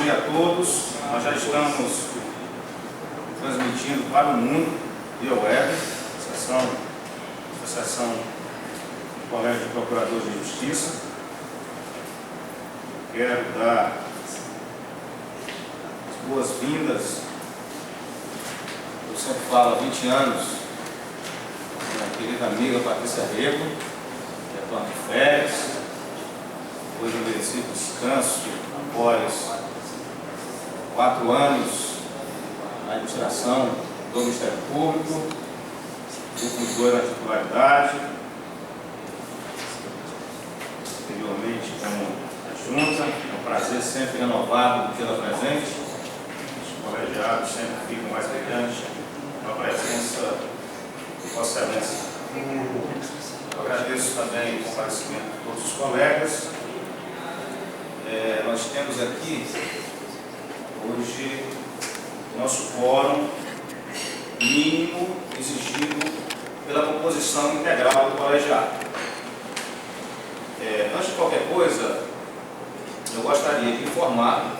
dia a todos. Nós já estamos transmitindo para o mundo via web, Associação do Colégio de Procuradores de Justiça. Quero dar as boas-vindas. Eu sempre falo há 20 anos, minha querida amiga Patrícia Rego, que é plano de férias, depois de merecido descanso após 4 anos na administração do Ministério Público, últimos 2 na titularidade, anteriormente como adjunta. É um prazer sempre renovado tê-la presente. Os colegiados sempre ficam mais brilhantes com a presença de Vossa Excelência. Eu agradeço também o comparecimento de todos os colegas. Nós temos aqui hoje nosso quórum mínimo exigido pela composição integral do colegiado. Antes de qualquer coisa, eu gostaria de informar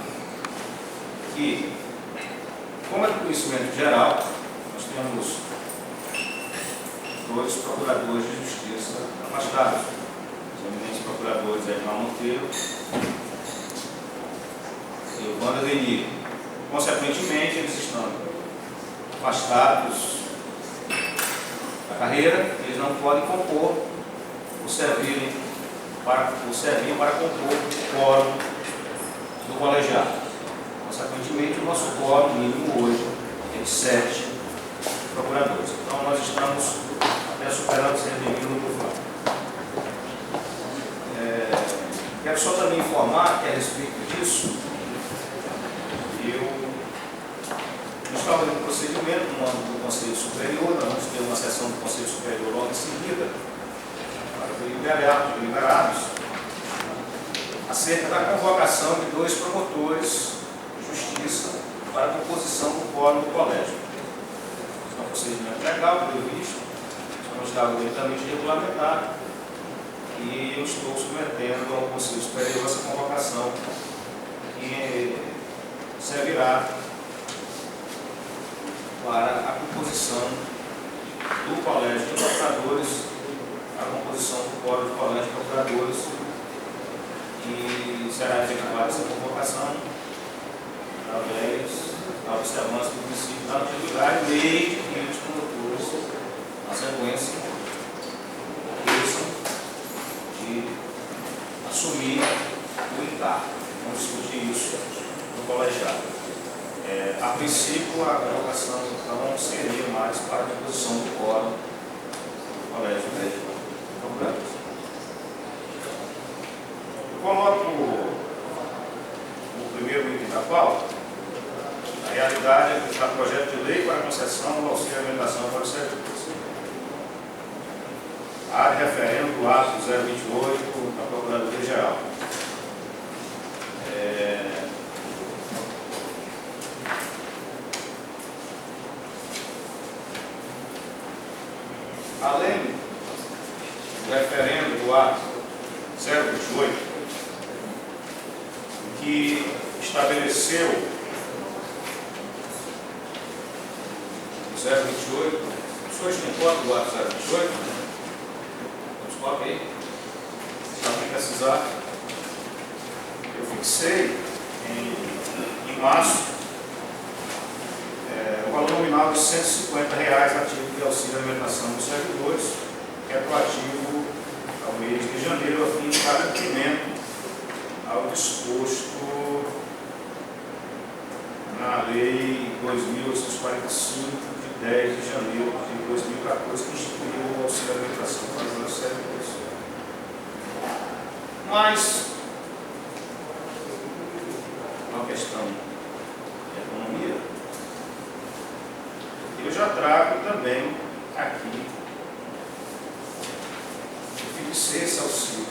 que, como é do conhecimento geral, nós temos 2 procuradores de justiça afastados, os eminentes procuradores Edmar Monteiro e o Wanda Denir. Consequentemente, eles estão afastados da carreira, eles não podem compor ou servir para compor o quórum do colegiado. Consequentemente, o nosso quórum mínimo hoje é de 7 procuradores. Então, nós estamos até superando esse devido no fato. Quero só também informar que a respeito disso, eu estava no procedimento no âmbito do Conselho Superior. Nós vamos ter uma sessão do Conselho Superior logo em seguida, para deliberados, acerca da convocação de 2 promotores de justiça para a composição do quórum do colégio. É um procedimento legal, previsto, não estava devidamente regulamentado, e eu estou submetendo ao Conselho Superior essa convocação, que servirá para a composição do Colégio de Procuradores, a composição do quórum do Colégio de Procuradores, e será efetuada essa convocação através da observância do princípio da antiguidade, desde que os promotores, na sequência, pensam de assumir o encargo. Vamos discutir isso no colegiado. A princípio, a convocação então seria mais para a composição do quórum do Colégio de Procuradores. Eu coloco o primeiro item da pauta, a realidade do projeto de lei para a concessão do auxílio à alimentação para os servidores. A área referendo do ato 028 da Procuradoria-Geral. Além do referendo do ato 028, que estabeleceu o 028, os senhores têm cópia do ato 028? Vamos colocar aí. Se alguém precisar, eu fixei em março o valor nominal de R$ 150 a título de auxílio à alimentação dos servidores, retroativo ao mês de janeiro, a fim de dar cumprimento ao disposto na Lei 2.845, de 10 de janeiro de 2014, que instituiu o auxílio à alimentação para os servidores. Mas, uma questão de economia, eu já trago também aqui, eu fixei esse auxílio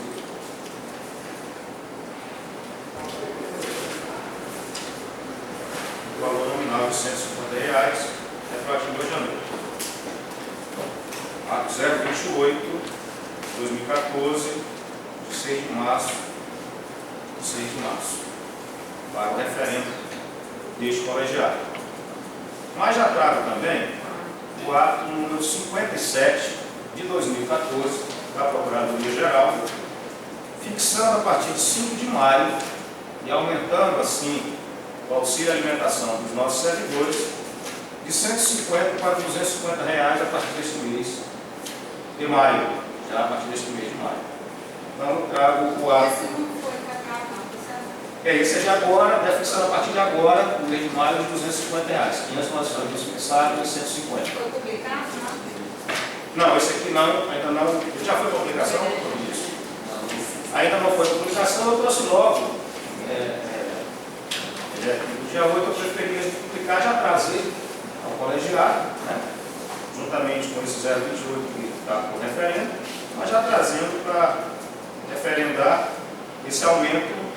do valor nominal de R$ 150, retroativo de janeiro. Ato 028, 2014, de 6 de março. para o referendo deste colegiado. Mas já trago também o ato número 57 de 2014 da Procuradoria-Geral, fixando a partir de 5 de maio e aumentando assim o auxílio alimentação dos nossos servidores de R$ 150 para R$ 250 reais a partir deste mês de maio, já a partir deste mês de maio. Então eu trago o ato. Esse é de agora, deve fixar a partir de agora, no mês de maio, de R$ 250 reais. 500 nós estamos fixados e 150. Foi publicado, não? Não, esse aqui não, ainda não. Já foi publicação? Isso. Ainda não foi publicação, eu trouxe logo. No dia 8 eu preferi publicar, já trazer ao colegiado, né? Juntamente com esse 028 que está por referendo, mas já trazendo para referendar esse aumento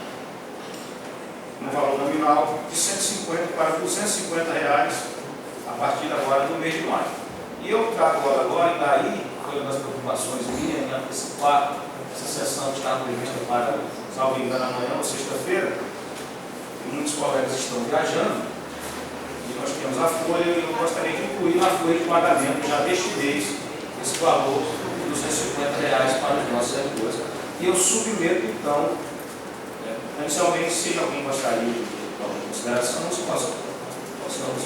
no valor nominal de 150 para 250 reais a partir agora do mês de maio. E eu trago agora, e daí foi uma das preocupações minhas em antecipar essa sessão que está prevista para, salvo engano, amanhã ou sexta-feira, e muitos colegas estão viajando, e nós temos a folha, e eu gostaria de incluir na folha de pagamento já deste mês esse valor de 250 reais para os nossos servidores. E eu submeto, então, inicialmente, se alguém gostaria de alguma consideração, possamos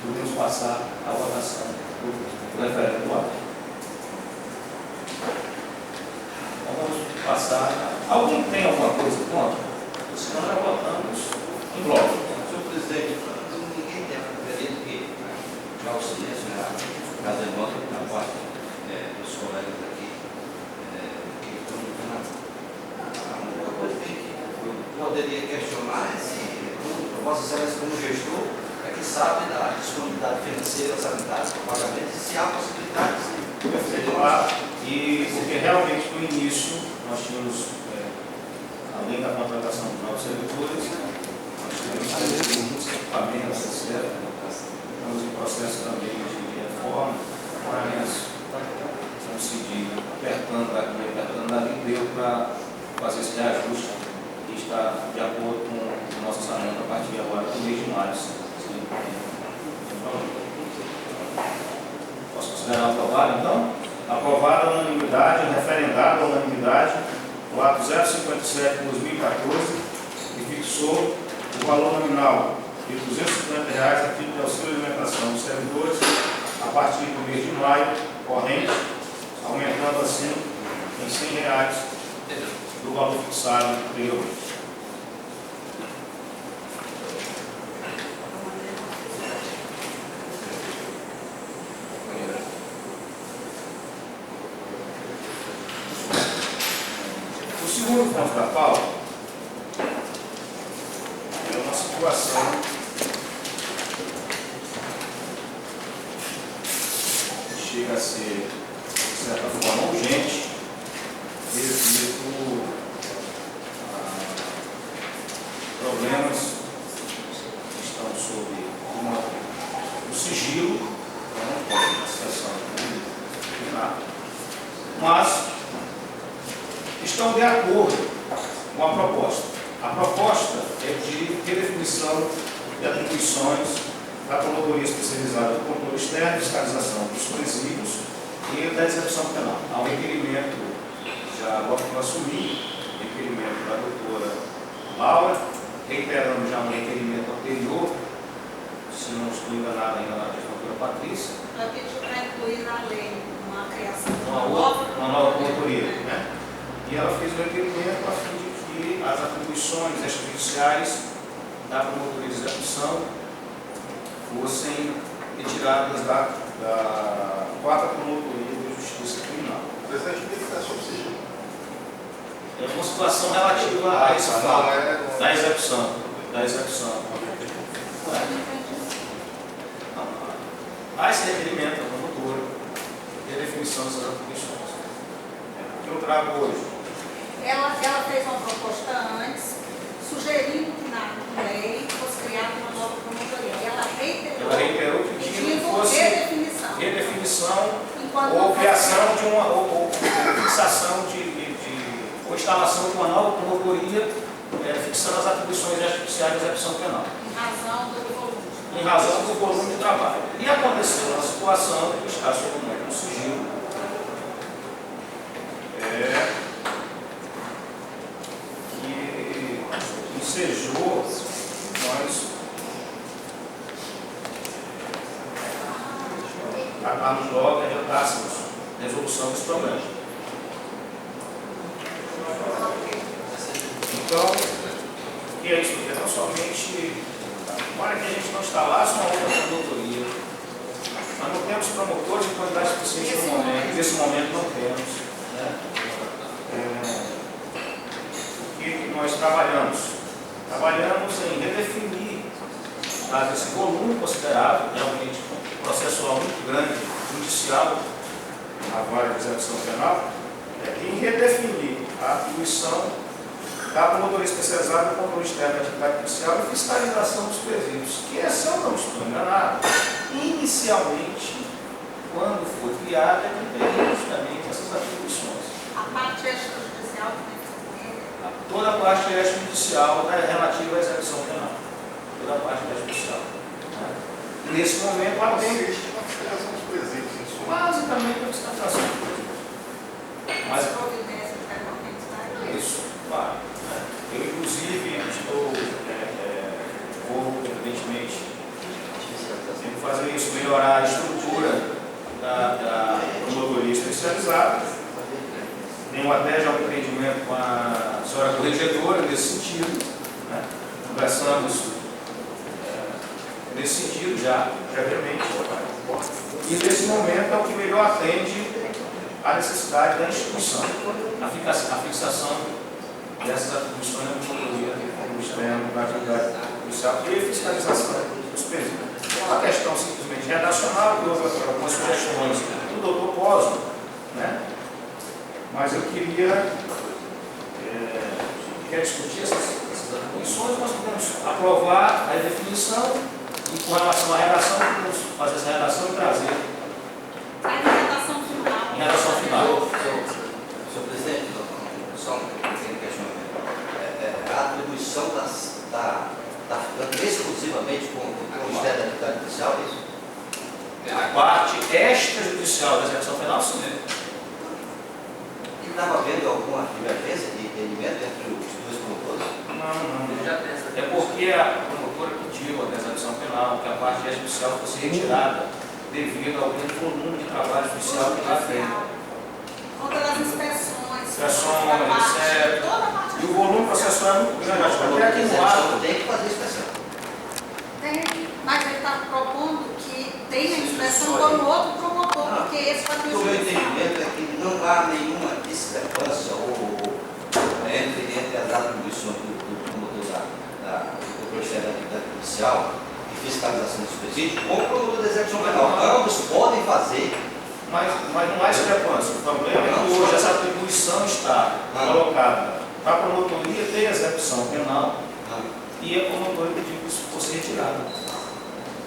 podemos passar a votação do referendo do ato. Então, vamos passar. Alguém tem alguma coisa contra? Senão já votamos em bloco. Senhor presidente, ninguém tem a preferência que já o silêncio, caso nota na parte dos colegas aqui, que estão uma coisa que eu poderia questionar é se Vossa Excelência, como gestor, é que sabe da disponibilidade financeira sanitária para pagamento e se há possibilidade de e porque realmente no início nós tínhamos, além da contratação dos novos servidores, nós tivemos muitos equipamentos, etc. Estamos em processo também de reforma, mas conseguir apertando ali, deu para fazer esse reajuste que está de acordo com o nosso orçamento a partir agora do mês de maio. Posso considerar aprovado, então? Aprovado a unanimidade, referendado a unanimidade, o ato 057 de 2014, que fixou o valor nominal de R$ 250 reais a título de auxílio alimentação dos servidores a partir do mês de maio corrente, aumentando assim em R$ 100 reais do valor fixado anteriormente. O segundo ponto da pauta é uma situação que chega a ser, de certa forma, urgente, devido a problemas que estão sob o sigilo, não pode ter situação pública, mas estão de acordo com a proposta. A proposta é de redefinição de atribuições da Promotoria Especializada do Controle Externo e Fiscalização dos Presídios e da execução penal. Há um requerimento, já agora que eu assumi, requerimento da doutora Laura, reiterando já um requerimento anterior, se não estou enganado ainda na doutora Patrícia. Ela pediu para incluir na lei uma criação de uma nova promotoria, né? E ela fez o requerimento a fim de que as atribuições extrajudiciais da promotoria de execução fossem retiradas da quarta promotoria de justiça criminal. O presidente tem que estar sob sigilo. É uma situação relativa a esse fato da execução. Há esse requerimento da promotora e a definição dessas atribuições. O que eu trago hoje? Ela fez uma proposta antes, sugerindo que na lei fosse criada uma nova promotoria. Ela reiterou que fosse redefinição ou criação de uma, ou fixação ou instalação de uma nova promotoria, fixando as atribuições oficiais de execução penal, Em razão do volume. em razão do volume de trabalho. E aconteceu uma situação que está sob um sigilo, que ensejou nós tratarmos logo e adotássemos resolução desse problema. Então, o que é isso? É não somente, para que a gente não instalasse uma outra promotoria, nós não temos promotores de quantidade suficiente no momento, nesse momento não temos. Né? O que nós trabalhamos? Trabalhamos em redefinir esse volume considerável, realmente processual muito grande, judicial, na vara de execução penal, e redefinir a atribuição da promotoria especializada no controle externo da atividade judicial e fiscalização dos presídios, que é, se eu não estou enganado, inicialmente, quando foi criada, é que teria justamente essas atribuições. A parte extrajudicial também foi. Toda a parte extrajudicial relativa à execução penal. Toda a parte extrajudicial. Né? Nesse momento, atende a fiscalização dos presídios, em suma. basicamente a fiscalização dos presídios. Mas As providências que devem ser isso, claro. Né? Eu, inclusive, estou, vou, evidentemente, sempre fazer isso, melhorar a estrutura da promotoria especializada. Tenho até já um entendimento com a senhora corregedora nesse sentido. Né? Conversamos nesse sentido já, previamente. E nesse momento é o que melhor atende à necessidade da instituição, a fixação dessas atribuições da promotoria externa da atividade judicial e fiscalização dos presídios. Uma questão simplesmente redacional, que houve algumas sugestões do doutor Cosmo, né? Mas eu queria discutir essas atribuições, nós podemos aprovar a definição e com relação à redação, podemos fazer essa redação e trazer Aí na redação final. em redação final. Senhor presidente, só um pequeno questionamento. A atribuição está ficando exclusivamente com o Ministério da Atividade Judicial, é isso? A parte extrajudicial da execução penal, sim. E estava havendo alguma divergência de entendimento entre os dois promotores? Não. É porque a promotora pediu a execução penal que a parte extrajudicial fosse retirada devido ao grande volume de trabalho judicial que está feito. Conta das inspeções. Inspeções, toda a parte. E o volume processual é muito grande, acho que até aqui no ato. Tem que fazer inspeção. Tem, mas ele está propondo que tenha inspeção por um outro promotor, porque esse vai ter O meu entendimento é que não há nenhuma discrepância entre as atribuições do promotor do Ministério da Atividade Judicial e fiscalização dos presídios com o promotor da execução penal. Ambos podem fazer. Mas não há discrepância. O problema é que hoje essa atribuição está colocada para a promotoria ter execução penal e a promotoria pediu que isso fosse retirado.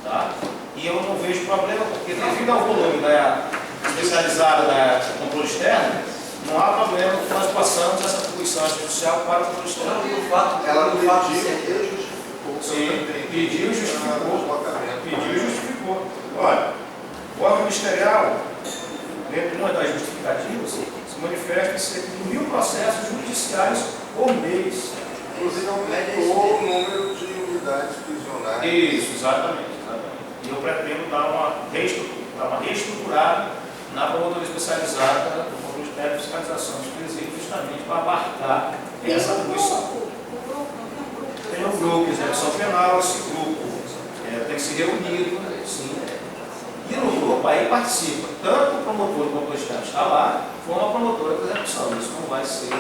Tá? E eu não vejo problema, porque devido ao volume da especializada da controle externo, não há problema que nós passamos essa atribuição judicial para o controle externo. O fato, Ela o fato de pediu ser. e justificou. Sim, pediu e justificou. Pediu e justificou. Olha, o órgão ministerial, dentro de uma das justificativas, se manifesta em cerca de 1000 processos judiciais por mês. Inclusive aumentou o número de unidades prisionais. Isso, exatamente. E eu pretendo dar uma reestruturada na promotoria especializada do Controle Externo de Fiscalização dos Presídios, justamente para abarcar essa atribuição. Tem um grupo de execução penal, esse grupo tem que ser reunido, sim. E no grupo aí participa tanto o promotor do controle externo está lá, como a promotora de execução. Isso não vai ser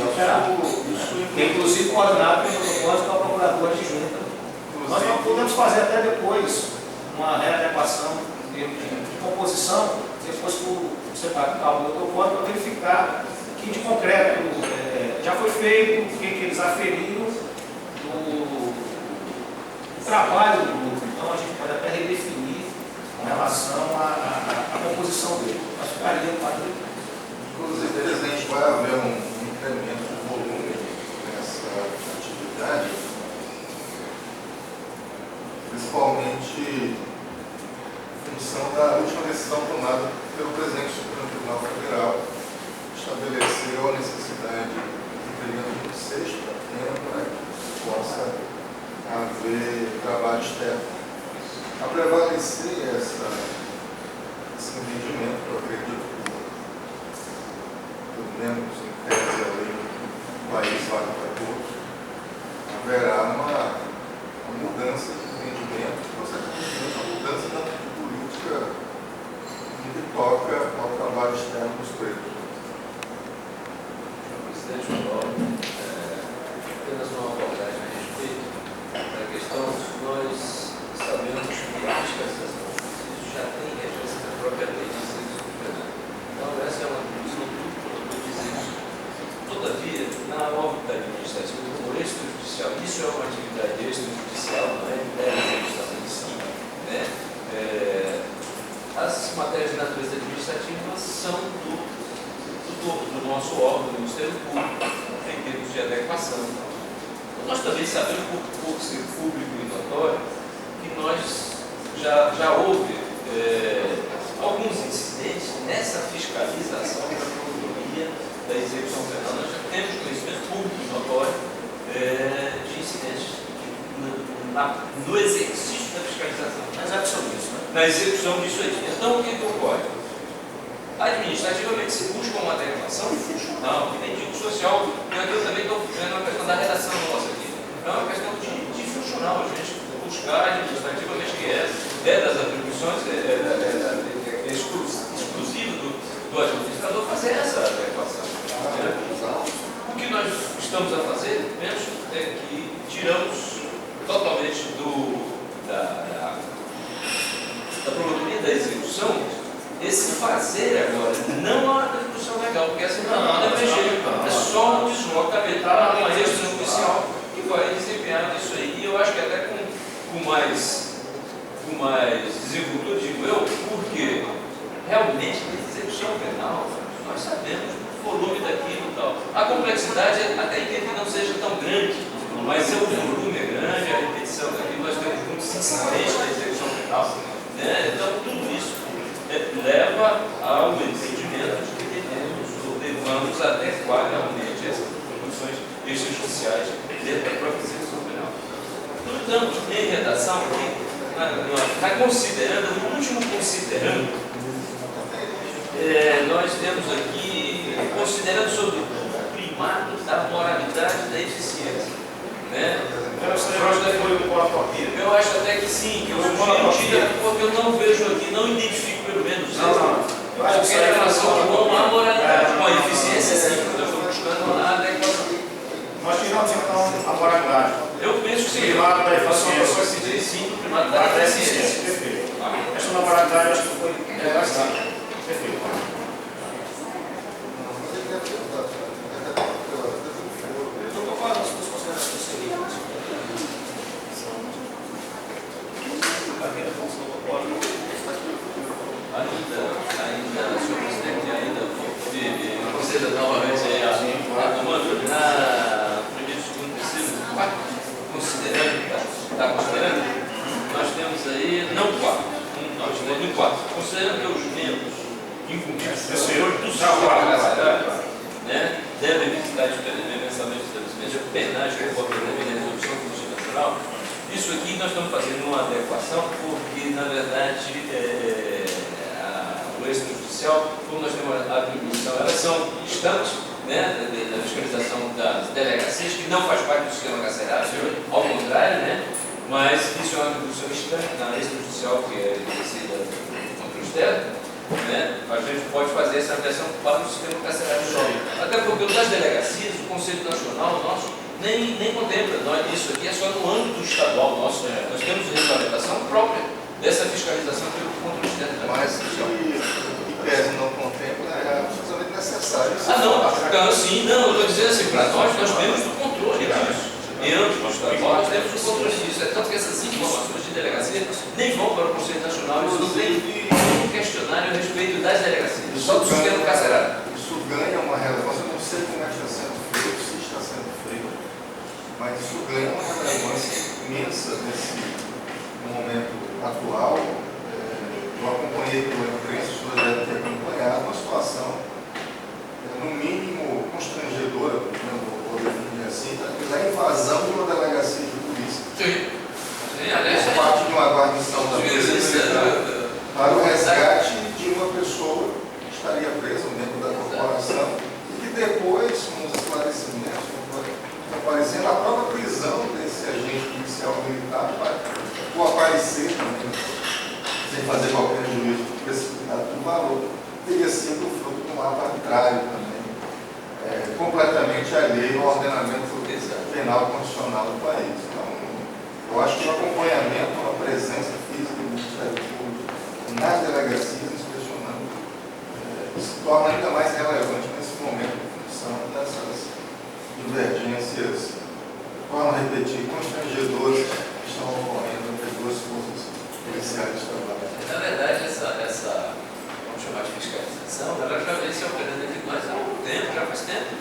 alterado. Que é inclusive coordenado pelo protocolo com a procuradora adjunta. Nós não podemos fazer até depois uma readequação de composição, depois que você está com o cálculo do protocolo, para verificar que de concreto já foi feito, o que eles aferiram do trabalho do grupo. Então a gente pode até redefinir com relação à composição dele. Mas ficaria para ele. Inclusive, presidente, vai haver um incremento do volume nessa atividade principalmente em função da última decisão tomada pelo presidente do Supremo Tribunal Federal, que estabeleceu a necessidade de imprimir no sexto da pena para que possa haver trabalho externo. A prevalecer esse entendimento, eu acredito que, pelo menos em tese, a lei do país vale para todos, haverá uma mudança de entendimento, consequentemente uma mudança na política que toca ao trabalho externo dos presos. Presidente Manuel, apenas uma abordagem a respeito da questão. Nós sabemos que a fiscalização do exercício já tem regência da própria lei de exercício do Federal. Então, essa é uma conclusão do exercício. Todavia, na órbita administrativa do extrajudicial, isso é uma atividade extrajudicial, não é execução em si, né? As matérias de natureza administrativa são do nosso órgão, do Ministério Público, em termos de adequação. Nós também sabemos, por ser público e notório, que nós já houve alguns incidentes nessa fiscalização da promotoria da execução penal. Nós já temos conhecimento público e notório de incidentes no exercício da fiscalização. Mas é sobre isso, né? Na execução disso aí. Então, o que ocorre? Administrativamente se busca uma adequação funcional, que nem digo social, eu também estou vendo a questão da redação nossa aqui. É uma questão de funcional, a gente buscar administrativamente, que é das atribuições exclusivas do administrador, fazer essa adequação. O que nós estamos a fazer, penso, é que tiramos totalmente da promotoria da execução esse fazer agora, não a atribuição legal, porque essa não é mexer, é só um deslocamento para uma extrajudicial que vai desempenhar isso aí. E eu acho que até com mais desenvoltura, digo eu, porque realmente a execução penal, nós sabemos o volume daquilo e tal. A complexidade até que não seja tão grande, mas o volume é grande, a repetição daquilo, nós temos muitos incidentes da execução penal, né? Então tudo isso leva ao entendimento de que devamos adequar realmente essas atribuições extrajudiciais dentro da própria execução penal. Portanto, em redação, está considerando, no último considerando, nós temos aqui, considerando sobre o primato da moralidade e da eficiência. Né? Eu acho até que sim, que eu sugiro, porque eu não vejo aqui, não identifico pelo menos qualquer relação com a moralidade, com a eficiência, sim, porque eu estou buscando a adequação. Nós tiramos então a moralidade. Eu penso que sim. Primato da eficiência. Pode se dizer sim, o primato da eficiência. Perfeito. Essa da moralidade acho que foi bastante. Perfeito. Eu estou falando das considerações seguintes. Ainda, senhor presidente, considera novamente a comando na primeiro, segundo, terceiro, quarto, considerando, nós temos aí, não quatro, nós temos no quarto, considerando que os membros incumbidos do sistema né, devem visitar mensalmente estabelecimentos penais conforme a resolução constitucional. Isso aqui nós estamos fazendo uma adequação, porque, na verdade, o extrajudicial, como nós temos a atribuição, elas são distantes, né, da fiscalização das delegacias, que não faz parte do sistema carcerário, ao contrário, né, mas isso é uma atribuição distante na extrajudicial, que é exercida contra o externo, né, a gente pode fazer essa avaliação para o sistema carcerário só. Até porque o das delegacias, o Conselho Nacional nosso, nem contempla. Isso aqui é só no âmbito estadual nosso. Nós temos regulamentação própria dessa fiscalização pelo controle externo. Mas que tese não contempla é absolutamente necessário. Não, sim, não, eu estou dizendo assim, para nós temos o controle disso. Em âmbito estadual, nós temos o controle disso. É tanto que essas informações de delegacia nem vão para o Conselho Nacional, eles não têm nenhum questionário a respeito das delegacias, só do sistema carcerário. Isso ganha uma relevância, eu não sei como é que está sendo feito, se está sendo feito, mas isso ganha uma relevância imensa atual, eu acompanhei pela imprensa, o senhor deve ter acompanhado, uma situação, no mínimo, constrangedora, vou definir assim, da invasão de uma delegacia de polícia. Sim. Sim, aliás, Por parte de uma guarnição da polícia para o resgate de uma pessoa que estaria presa, um membro da corporação, e que depois, com os esclarecimentos, aparecendo a própria prisão desse agente policial militar, por aparecer também, sem fazer qualquer juízo precipitado do valor, teria sido fruto de um ato arbitrário também, completamente alheio ao ordenamento penal constitucional do país. Então, eu acho que o acompanhamento, a presença física do Ministério Público nas delegacias, inspecionando, se torna ainda mais relevante nesse momento em função dessas divergências, torno a repetir, constrangedoras que estão ocorrendo entre duas forças policiais de trabalho. Na verdade, essa vamos chamar de fiscalização, ela já vem se operando entre nós há algum tempo, já faz tempo.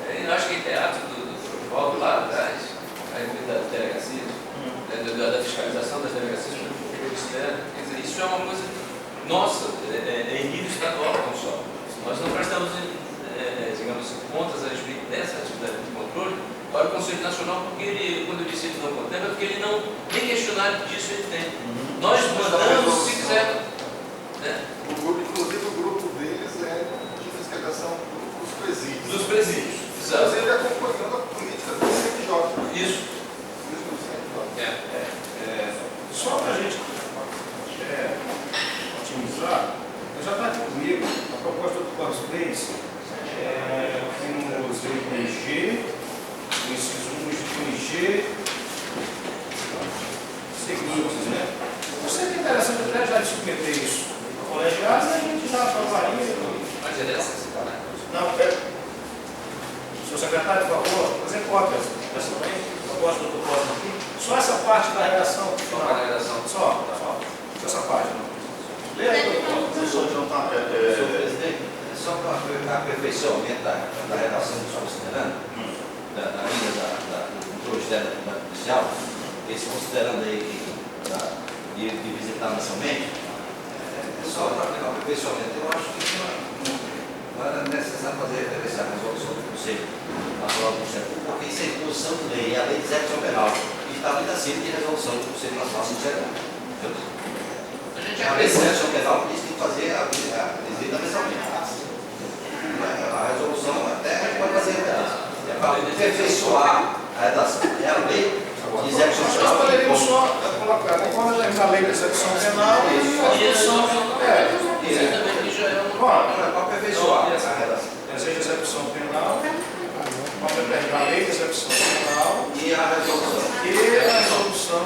Eu acho que em teatro do protocolo lá atrás, a respeito das delegacias, da fiscalização das delegacias pelo Ministério, quer dizer, isso é uma coisa nossa, em nível estadual não só. Nós não prestamos, digamos, contas a respeito dessa atividade de controle para o Conselho Nacional, porque ele, quando eu disse ele não contempla, é porque ele não, nem questionário disso ele tem. Nós mandamos, se quiser. Inclusive o grupo deles é de fiscalização dos presídios. Dos presídios, exato. Inclusive acompanhando a política do CNJ. Isso. Do CNJ. Só para a gente otimizar, já está aqui comigo a proposta do Corpus que nos IG, o inciso 1 do IG, seguintes, né? Você tem interessante até já submeter isso ao colegiado e a gente já aprovaria. Mas é dessa, né? Não, senhor secretário, por favor, fazer cópias dessa também, proposta do Costa aqui. Só essa parte da redação. Só para a redação. Só essa parte. Leia aí, doutor. Senhor presidente, só para aperfeiçoamento da redação do senhor considerando, da linha do controle externo da atividade policial, esse considerando aí de visitar mensalmente, só para aperfeiçoamento, eu acho que não era necessário fazer referência à resolução do Conselho Nacional do Ministério Público, porque isso é imposição de lei, a lei de execução penal, que está muito acima de resolução do Conselho Nacional do Ministério Público. A gente A lei de execução penal diz que tem que fazer a visita mensalmente. A resolução até a gente pode fazer a redação. É para aperfeiçoar a redação. É a lei de execução penal. Nós poderíamos só colocar, conforme a lei de execução penal e a resolução. Exatamente, já é um. Não é para aperfeiçoar a redação. Desejo de execução penal, a lei de execução penal E a resolução. e a resolução.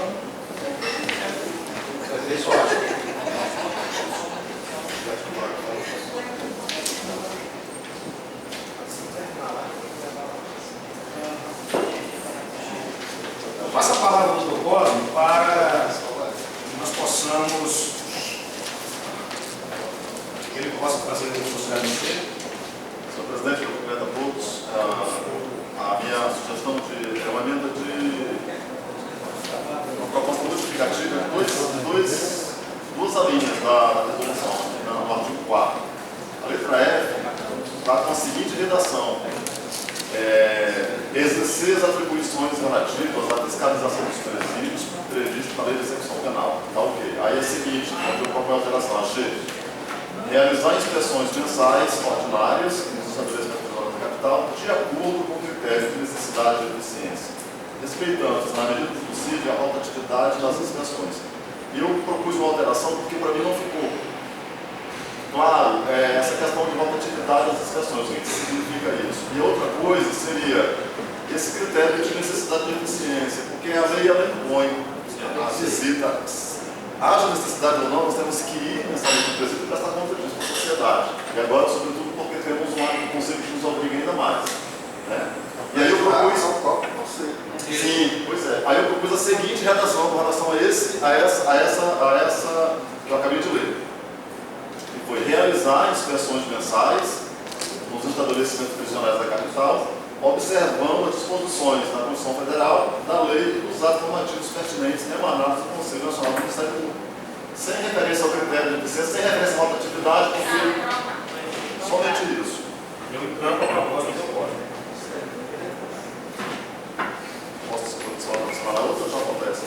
Aperfeiçoar. Passa a palavra do Dr. Cosme para que nós possamos, que ele possa fazer o socialmente. Senhor presidente, eu cumprimento a todos. A minha sugestão é uma emenda de uma proposta modificativa de duas alíneas da resolução, no artigo 4. A letra F está com a seguinte redação: exercer as atribuições relativas à fiscalização dos presídios previstas na lei de execução penal. Tá ok. Aí é o seguinte, qual é a alteração? Achei. Realizar inspeções mensais ordinárias nos estabelecimentos privados da capital de acordo com o critério de necessidade e eficiência, respeitando, na medida do possível, a rotatividade das inspeções. Eu propus uma alteração porque para mim não ficou claro essa questão de rotatividade das inspeções. O que significa isso? E outra coisa seria esse critério de necessidade e eficiência, porque a lei ela impõe a visita. Haja necessidade ou não, nós temos que ir nessa lei do presídio e prestar conta disso para a sociedade. E agora, sobretudo, porque temos um âmbito conceito que nos obriga ainda mais. Né? E aí eu propus. Sim, pois é. Aí eu propus a seguinte redação com relação a essa que eu acabei de ler. Que foi realizar inspeções mensais nos estabelecimentos prisionais da capital, observando as disposições da Constituição Federal, da lei e dos atos normativos pertinentes emanados do Conselho Nacional do Ministério Público. sem referência ao critério de eficiência, sem referência à rotatividade, porque somente isso. Eu encampo a proposta do código. Posso só adicionar a outra ou já acontece?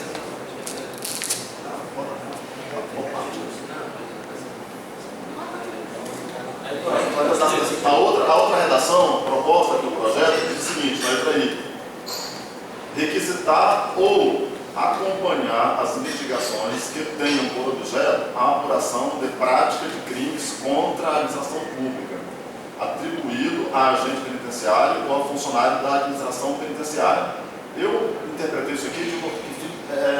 A outra redação proposta pelo projeto diz o seguinte, na letra I: requisitar ou acompanhar as investigações que tenham por objeto a apuração de prática de crimes contra a administração pública, atribuído a agente penitenciário ou a funcionário da administração penitenciária. Eu interpretei isso aqui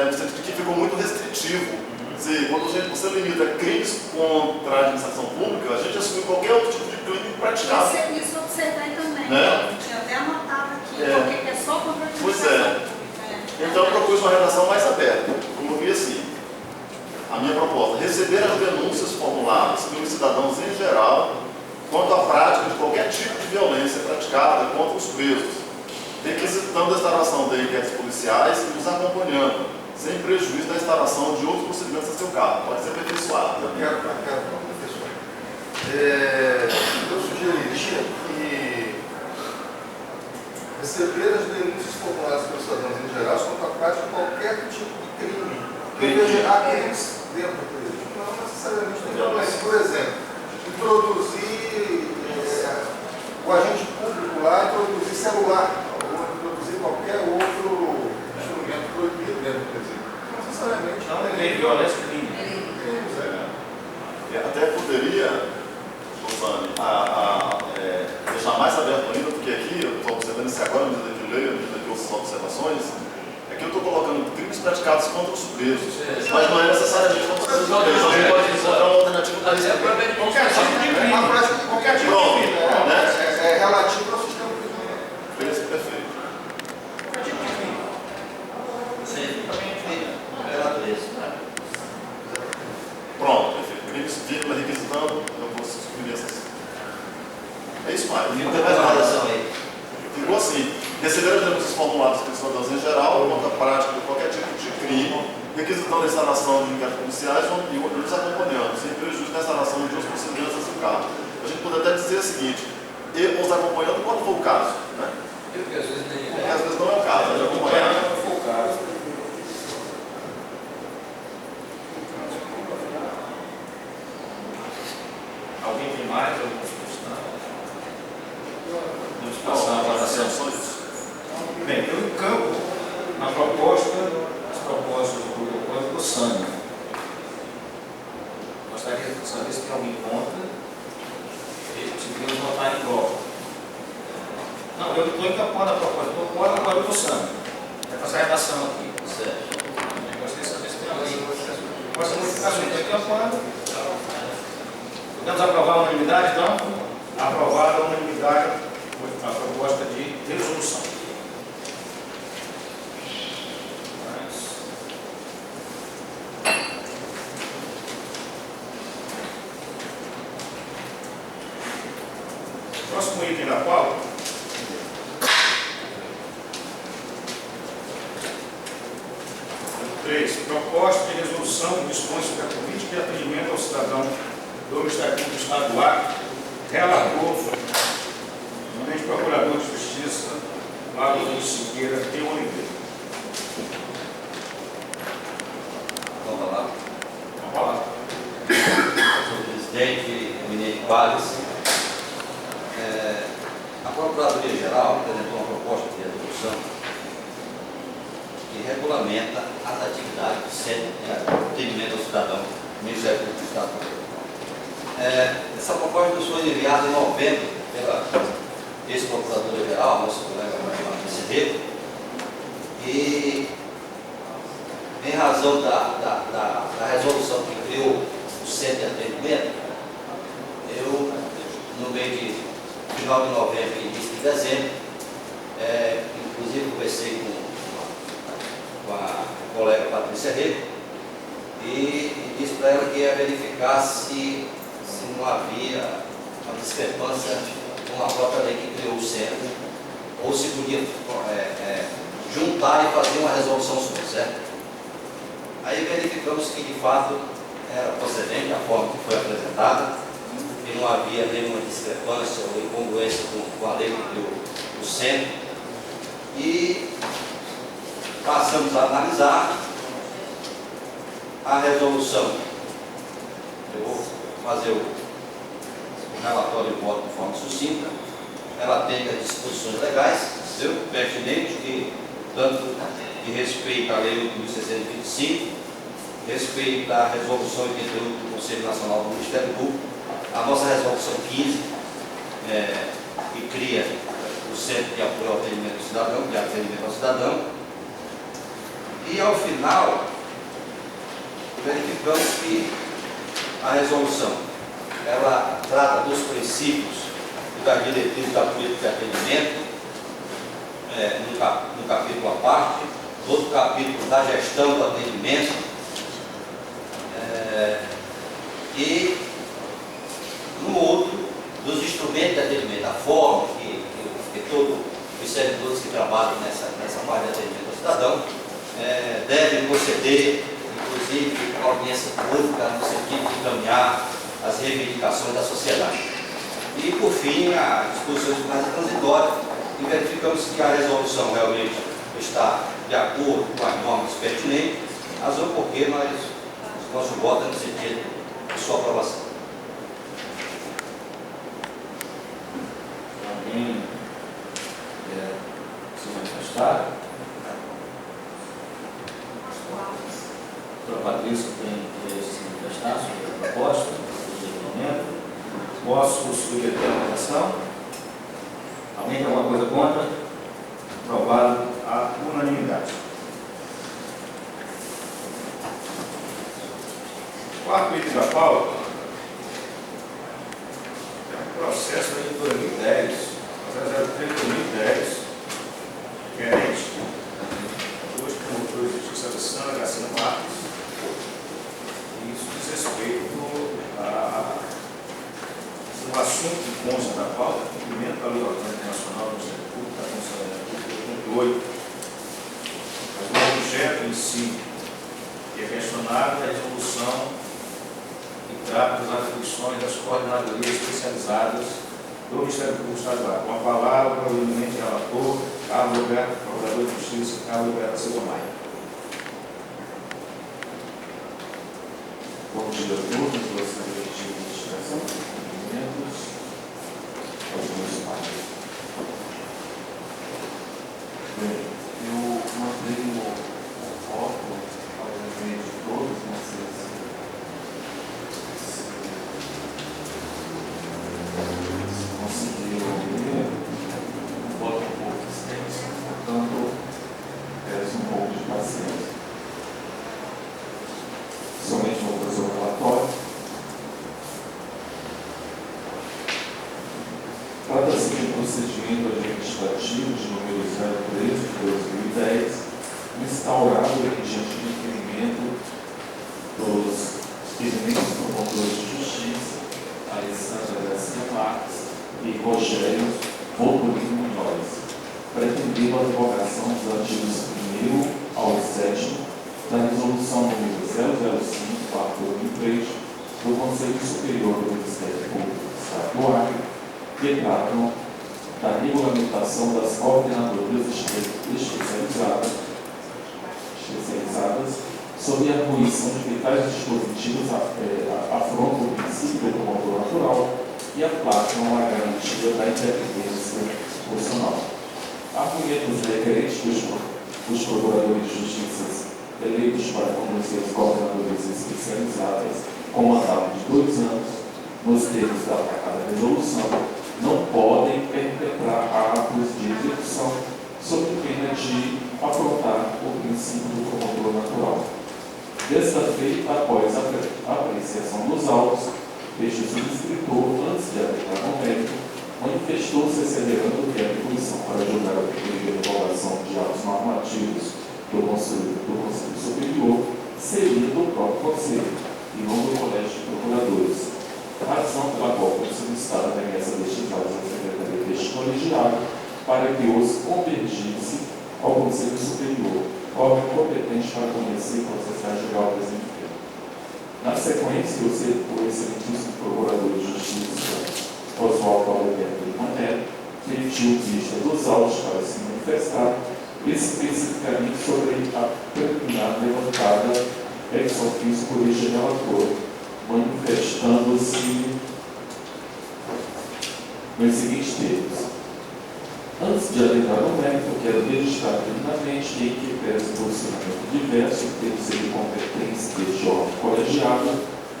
no sentido de que ficou muito restritivo. Quer dizer, quando você limita crimes contra a administração pública, a gente assume qualquer outro tipo de crime praticado. Isso eu observei também. Né? Eu tinha até anotado aqui, porque é só contra a Pois administração é. pública. Então eu propus uma redação mais aberta. Coloquei assim: a minha proposta: receber as denúncias formuladas pelos cidadãos em geral quanto à prática de qualquer tipo de violência praticada contra os presos, requisitando a instalação de inquéritos policiais e os acompanhando, sem prejuízo da instalação de outros procedimentos a seu cargo. Pode ser aperfeiçoado. Eu quero professor. Eu sugeriria que receber as denúncias formuladas pelos cidadãos em geral quanto à prática de qualquer tipo de crime. Há crimes dentro do crime. Não necessariamente tem problema. Por exemplo, introduzir o agente público lá, introduzir celular, ou introduzir qualquer outro instrumento proibido dentro do presídio. Não necessariamente. Não é violência crime. Até poderia, Rosane, deixar mais aberto ainda, porque aqui, eu estou observando isso agora, à medida que eu leio, à medida que eu ouço as observações, é que eu estou colocando crimes praticados contra os presos, mas não é necessariamente contra os presos. Você pode encontrar uma alternativa para isso. Qualquer tipo de crime. A prática de qualquer tipo de crime. Né? É relativo ao sistema prisional. Perfeito. Qualquer tipo de crime. Sim, é natureza. Pronto, perfeito. Crimes, vírgula, requisitando, eu vou suprimir essas. É isso, Mário. Não tem mais uma redação aí. Ficou assim: receber as denúncias formuladas pelos cidadãos em geral quanto à prática de qualquer tipo de crime, requisitando a instalação de inquéritos policiais e os acompanhando, sem prejuízo da instalação de outros procedimentos a seu cargo. A gente pode até dizer o seguinte: e os acompanhando quando for o caso. Né? Porque às vezes nem Porque às vezes não é o caso, é de acompanhar. Alguém tem mais alguma sugestão? Vamos passar para as sanções. Bem, eu encampo na proposta, as propostas do Código do Sânia. Gostaria de saber se tem alguém contra e se podemos votar em prova. Não, eu estou encampando a proposta do Código do Sânia. É fazer a redação aqui. Certo. Eu gostaria de saber se tem alguém. Com essa modificação, estou encampando. Podemos aprovar a unanimidade, então? Aprovada a unanimidade a proposta de resolução. Próximo item da pauta. Número 3. Proposta de resolução que dispõe sobre a política de atendimento ao cidadão do Estatuto do Estado do Acre, relator, eminente procurador de Justiça, Lago Luiz Siqueira de Oliveira. Vamos lá. Vamos falar. Senhor presidente, eminente Pales, a Procuradoria-Geral apresentou uma proposta de resolução que regulamenta as atividades do Centro de Atendimento ao Cidadão do Ministério Público do Estado do Acre. Essa proposta nos foi enviada em novembro pela ex-procuradora-geral, nosso colega Marcos Cerreiro, e em razão da resolução que criou o Centro de Atendimento, eu, no mês de final de novembro e início de dezembro, inclusive conversei com a colega Patrícia Cerreiro e disse para ela que ia verificar se não havia uma discrepância com a própria lei que criou o centro, ou se podia juntar e fazer uma resolução sobre, certo? Aí verificamos que, de fato, era procedente a forma que foi apresentada, que não havia nenhuma discrepância ou incongruência com a lei do centro, e passamos a analisar a resolução. Eu vou fazer o relatório de voto de forma sucinta. Ela tem as disposições legais, pertinentes, que tanto que respeita a lei 8.625, respeita a resolução 88 do Conselho Nacional do Ministério Público, a nossa resolução 15, que cria o Centro de Apoio ao Atendimento do Cidadão, de atendimento ao cidadão, e ao final verificamos que a resolução ela trata dos princípios e das diretrizes da política de atendimento, no capítulo à parte, outro capítulo da gestão do atendimento, e no outro dos instrumentos de atendimento, a forma que todos os servidores que trabalham nessa parte de atendimento ao cidadão devem proceder, inclusive a audiência pública, no sentido de encaminhar as reivindicações da sociedade. E, por fim, as disposições finais transitórias, e verificamos que a resolução realmente está de acordo com as normas pertinentes, razão porque nosso voto é no sentido de sua aprovação. Alguém quer se manifestar? A doutora Patrícia tem que se manifestar sobre a proposta, no momento. Posso submeter a votação? Alguém tem alguma coisa contra? Aprovado a unanimidade. Quarto item da pauta é um processo de 2010, processo de 2010, requerente dois promotores de justiça de Santa Garcia Marques, e isso diz respeito a um assunto que consta da pauta, cumprimento da Lei Orgânica Nacional do Ministério Público, da Constituição Pública, mas o objeto em si, que é questionado, é a resolução que trata das atribuições das coordenadorias especializadas do Ministério Público Estadual. Com a palavra, o eminente relator, Carlos Roberto, Procurador de Justiça, Carlos Roberto Silva Maia. Bom dia a todos, gostaria de expressar cumprimentos aos meus pais. Bem, eu mantenho o foco ao invés de todos, não sei se conseguiram ouvir, o voto um pouco extenso, portanto, peço um pouco de paciência. Somente vou fazer um relatório. Trata-se de um procedimento administrativo de número 013 de 2010, instaurado em diante de requerimento dos eminentes promotores de justiça, Alessandra Garcia Marques e Rogério Volturino Munhoz, pretendendo a revogação dos artigos 1º ao 7º da Resolução número 005/2003 do Conselho Superior do Ministério Público do Estado do Acre, que tratam da regulamentação das coordenadorias especializadas sob a arguição de que tais dispositivos afrontam o princípio do promotor natural e aplacam a garantia da independência funcional. Argumentos requerentes dos procuradores de justiça eleitos para conduzir as coordenadorias especializadas com mandato de 2 anos, nos termos da atacada resolução, não podem perpetrar atos de execução sob pena de afrontar o princípio do promotor natural. Desta feita, após a apreciação dos autos, este subscritor, antes de aplicar no mérito, manifestou-se asseverando que a atribuição para julgar o pedido de revogação de atos normativos do Conselho Superior seria do próprio Conselho e não do Colégio de Procuradores, razão pela qual foi solicitada a remessa destes autos à Secretaria deste colegiado para que os convergisse ao Conselho Superior, órgão competente para conhecer e processar e julgar o presente. Na sequência, o excelentíssimo Procurador de Justiça, Oswaldo Alberto de Mané, pediu vista dos autos para se manifestar, especificamente sobre a preliminar levantada ex officio por este relator, manifestando-se nos seguintes termos. Antes de adentrar no mérito, quero registrar primeiramente que, em que pese o posicionamento diverso em termos de competência deste órgão colegiado,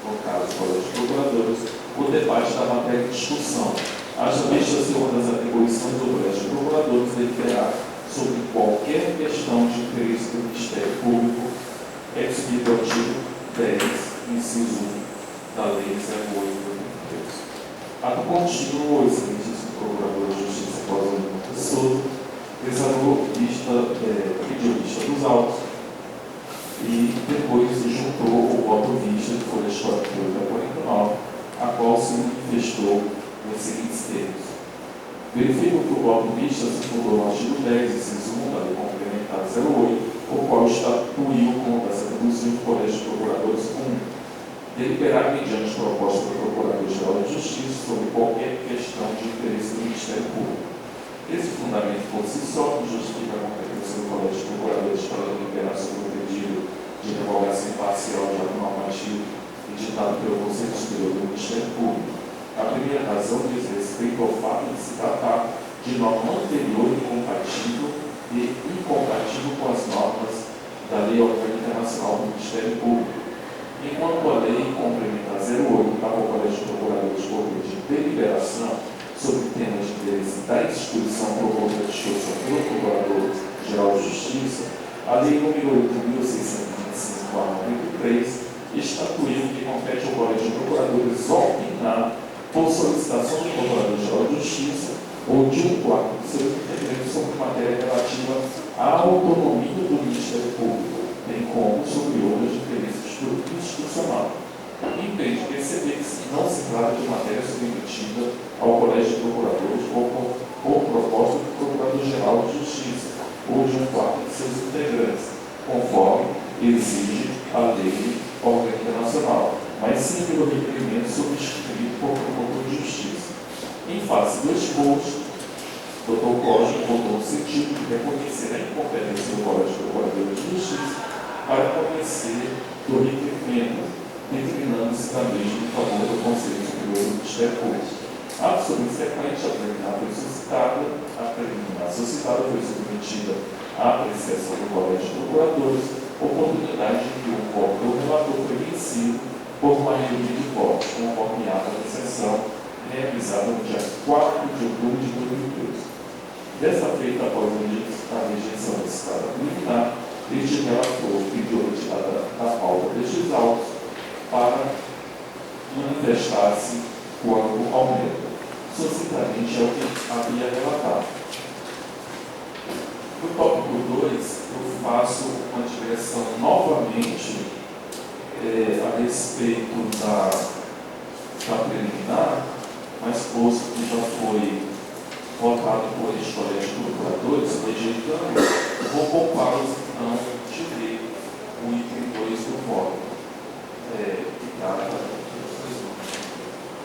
no caso, Colégio de Procuradores, o debate da matéria de discussão, haja vista ser uma das atribuições do Colégio de Procuradores deliberar sobre qualquer questão de interesse do Ministério Público, exibido ao artigo 10, inciso 1 da Lei 08 de 2013. Ato contínuo, o excelentíssimo Procurador de Justiça, Cláudio Souza, pediu vista dos autos e depois juntou o voto vista de folhas 48 a 49, a qual se manifestou nos seguintes termos. Verifico que o voto vista se fundou no artigo 10, inciso 1 da Lei Complementar 08, o qual estatuiu como das atribuições do Colégio de Procuradores 1. Deliberar mediante proposta do Procurador-Geral de Justiça sobre qualquer questão de interesse do Ministério Público. Esse fundamento por si só justifica a competência do Colégio de Procuradores para deliberar sobre o pedido de revogação parcial de ato normativo editado pelo Conselho Superior do Ministério Público. A primeira razão diz respeito ao fato de se tratar de norma anterior incompatível com as normas da Lei Orgânica Nacional do Ministério Público. Enquanto a Lei Complementar 08 dava ao Colégio de Procuradores poder de deliberação sobre temas de interesse da instituição proposta de discussão pelo Procurador-Geral de Justiça, a Lei nº 8.625/93 estatuiu que compete ao Colégio de Procuradores opinar, por solicitação do Procurador-Geral de Justiça ou de um quarto de seus integrantes sobre matéria relativa à autonomia do Ministério Público, bem como sobre outras de interesse institucional. Entende perceber que não se trata de matéria submetida ao Colégio de Procuradores ou por proposta do Procurador-Geral de Justiça ou de um quarto de seus integrantes, conforme exige a Lei Orgânica Nacional, mas sim pelo requerimento subscrito por promotor de justiça. Em face do exposto, o Dr. Costa votou no sentido de reconhecer a incompetência do Colégio de Procuradores de Justiça para conhecer do requerimento, determinando-se também em favor do Conselho Superior do Ministério Público. A subsequente, a preliminar suscitada foi submetida à apreciação do Colégio de Procuradores, oportunidade em que o voto do relator foi vencido por maioria de votos, conforme ata da sessão realizada no dia 4 de outubro de 2013. Dessa feita, após a rejeição da citada preliminar, este relator pediu a retirada da pauta destes autos para manifestar-se quanto ao mérito. Sucintamente é o que havia relatado. No tópico 2, eu faço uma digressão novamente a respeito da preliminar, mas posto que já foi votado por este Colégio de Procuradores, rejeitando, vou poupá-los então de ler o item 2 do voto, que trata dos presuntos.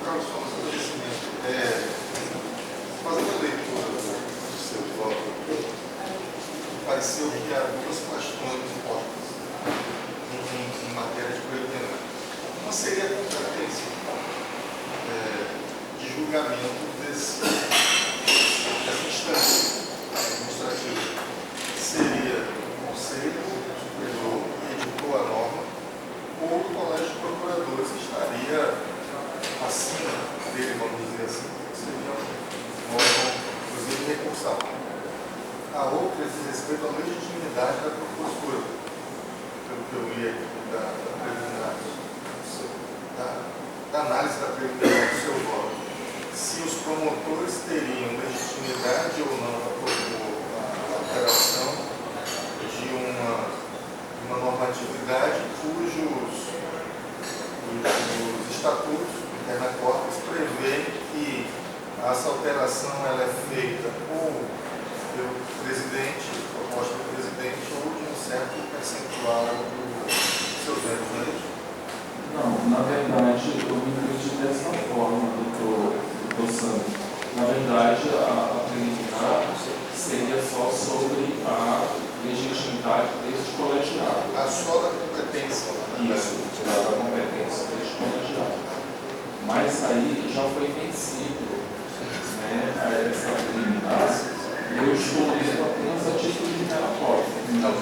Carlos, só um esclarecimento. Fazendo a leitura do seu voto, pareceu que há duas questões postas em matéria de preliminar. Uma seria a competência de julgamento dessa instância administrativa. Seria o Conselho Superior que editou a norma, ou o Colégio de Procuradores que estaria acima dele, vamos dizer assim, que seria um órgão, inclusive, recursal. A outra diz respeito à legitimidade da propositura, pelo que eu li aqui da preliminar, da análise da preliminar do seu voto. Se os promotores teriam legitimidade ou não para propor a alteração de uma normatividade cujos estatutos interna corpus prevêem que essa alteração ela é feita ou pelo presidente, proposta pelo presidente, ou de um certo percentual dos seus membros, não é isso? Não, Na verdade, eu me entendi dessa forma, doutor Sandro. Na verdade, a preliminar seria só sobre a legitimidade deste colegiado. A só da competência. Isso, da competência deste colegiado. Mas aí já foi vencido, né, essa preliminar. Eu estou lendo apenas a título de relatório. Então,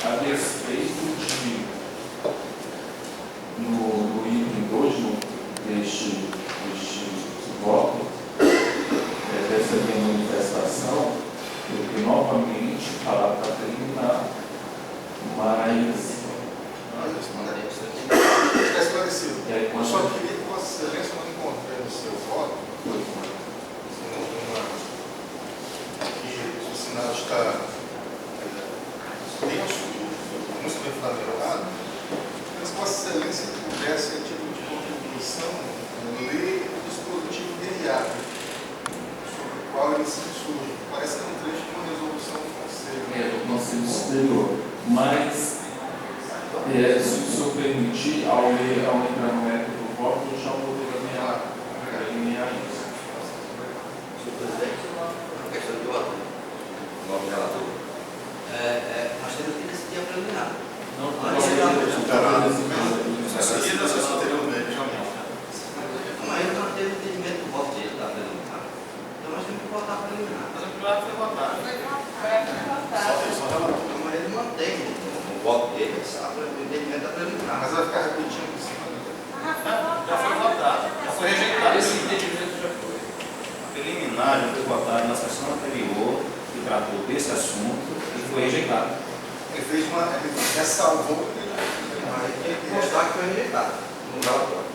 a respeito de, no item 2 deste voto, dessa manifestação, eu queria novamente falar para terminar, mas. Está esclarecido. Eu só queria que Vossa Excelência não encontrei no seu voto, que o Senado está denso, muito bem fundamentado, mas Vossa Excelência pudesse, a título de contribuição, ler o dispositivo geriátrico, sobre o qual ele se insurge. Parece que é um trecho de uma resolução do Conselho. Do Conselho Superior. Mas, se o senhor permitir, ao entrar no mérito do voto, eu já vou delinear isso. Senhor presidente, uma questão de ordem, novo relator. Nós temos que decidir a preliminar. Não, mas ele não teve entendimento do voto dele da preliminar. Então nós temos que votar a preliminar. Mas o preliminar foi votado. Mas ele mantém o voto dele, o entendimento da preliminar. Mas vai ficar repetindo por cima dele. Já foi votado, já foi rejeitado. Esse entendimento já foi. A preliminar já foi votado na sessão anterior, que tratou desse assunto, e foi rejeitado. Ele ressalvou que Mas tem que mostrar que foi rejeitado no relatório.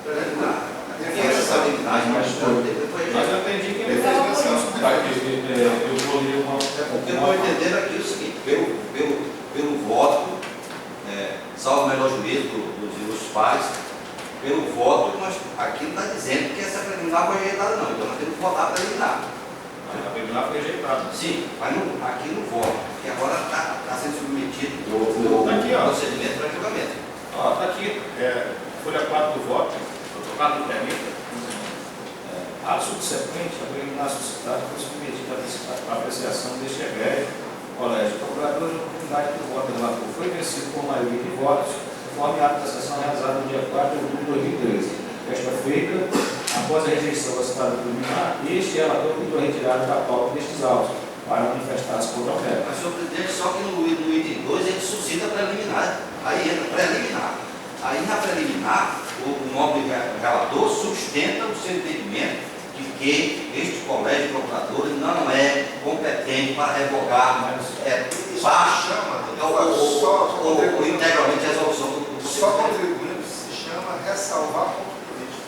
Preliminar. Tem essa preliminar, mas foi Mas eu rejeitado. entendi que ele ele fez fez menção menção. sobre Eu vou ler uma. O que eu estou entendendo aqui é o seguinte, pelo voto, salvo o melhor juízo dos ilustres pares, pelo voto, aqui não está dizendo que essa preliminar foi rejeitada não, então nós temos que votar a preliminar. A preliminar foi rejeitada. Sim, mas aqui no voto, que agora está sendo submetido Tá aqui, ó. procedimento para julgamento. Ó, está aqui, folha 4 do voto, protocolo do permita. Ato subsequente, a preliminar suscitada foi submetida à apreciação deste egresso colégio. O procurador de oportunidade que o voto do relator foi vencido por maioria de votos, conforme ato da sessão realizada no dia 4 de outubro de 2013. Esta feita, após a rejeição da citada preliminar, este relator pediu a retirada da pauta destes autos, para manifestar-se contra o réu. Mas, senhor presidente, só que no item 2 ele suscita a preliminar, aí entra preliminar. Aí na preliminar, o nobre relator sustenta o seu entendimento de que este colégio de procuradores não é competente para revogar parte ou integralmente a resolução do só Conselho. contribuindo se chama ressalvar ponto crítico.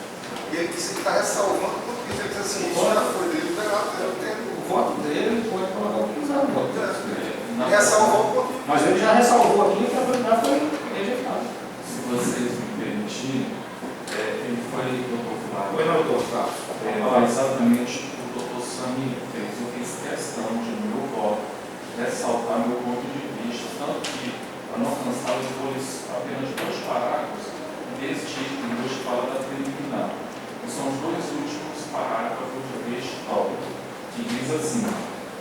E ele disse que está ressalvando ponto crítico. Ele diz assim, isso já foi deliberado, eu tenho. O voto dele, ele pode colocar o que quiser no voto. Ressalvou o ponto crítico. Mas ele já ressalvou aqui que a preliminar foi rejeitada. Se vocês me permitirem, ele foi, doutor Flávio. Foi não, doutor Flávio. Exatamente o doutor Sami fez. Eu fiz questão de meu voto ressaltar meu ponto de vista, tanto que para não cansar eu vou apenas 2 parágrafos deste item que fala da preliminar. Que são os 2 últimos parágrafos deste tópico, que diz assim: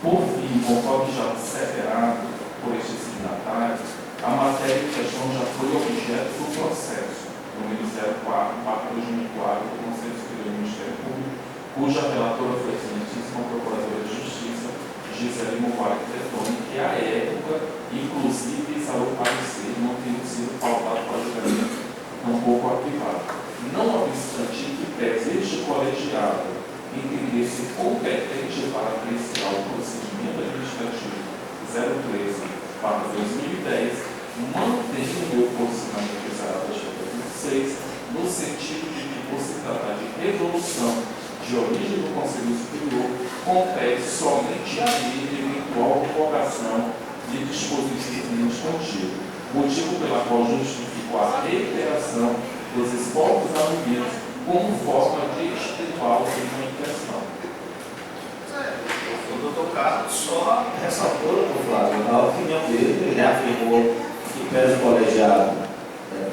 por fim, conforme já separado por este signatário, a matéria em questão já foi objeto do processo número 04/2004 do Conselho Superior do Ministério Público, cuja relatora foi a excelentíssima Procuradora de Justiça, Gisele Movares Detone, que à época, inclusive, exalou parecer não tendo sido pautado para julgamento, tampouco arquivado. Não obstante que pese este colegiado entender-se competente para apreciar o procedimento administrativo 013/2010, mantém o meu posicionamento exato das 26, no sentido de que, por se tratar de resolução de origem do Conselho Superior, compete somente a ele eventual revogação de dispositivos contidos, motivo pela qual justifico a reiteração dos expósitos argumentos como forma de extenuar o tema em questão. O doutor Carlos só ressaltou, doutor Flávio, na opinião dele, ele afirmou que pese o colegiado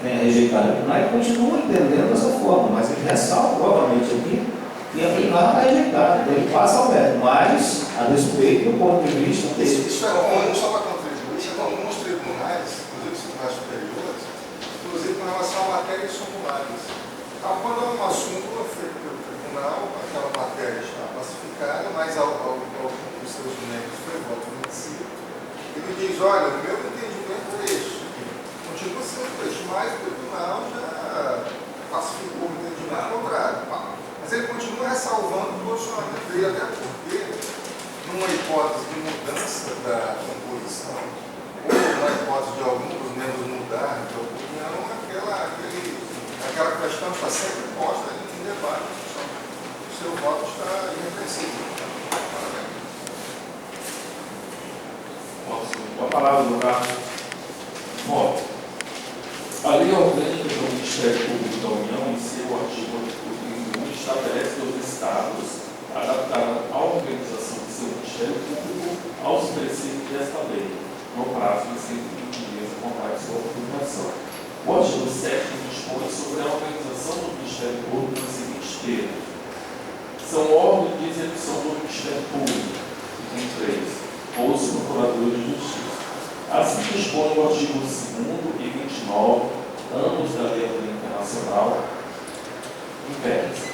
tenha rejeitado a plenária, ele continua entendendo dessa forma, mas ele ressalta novamente aqui que a plenária está rejeitada, então ele passa ao veto, mas a respeito do ponto de vista dele. Isso é comum, só para contribuir, isso é comum nos tribunais, inclusive os tribunais superiores, inclusive com relação a matérias sumulares. Então, quando é um assunto feito pelo tribunal, aquela matéria está classificada, mas os seus membros foi voto vencido, ele diz, olha, o meu entendimento é este, continua sendo este, mas o tribunal já classificou o entendimento contrário. Mas ele continua ressalvando o posicionamento dele, até porque, numa hipótese de mudança da composição, ou na hipótese de algum dos membros mudar de opinião, aquela questão está sempre posta em debate. O seu voto está irrepreensível. Parabéns. Com a palavra do Carlos. Voto. A Lei Orgânica do Ministério Público da União, em seu artigo 31, estabelece que os Estados adaptaram a organização do seu Ministério Público aos preceitos desta lei, no prazo de 120 dias a contar de sua publicação. O artigo 7 dispõe sobre a organização do Ministério Público nos seguintes termos. São órgãos de execução do Ministério Público, em 3, ou os procuradores de justiça. Assim dispõe o artigo 2º e 29, ambos da Lei Orgânica Nacional, inversa.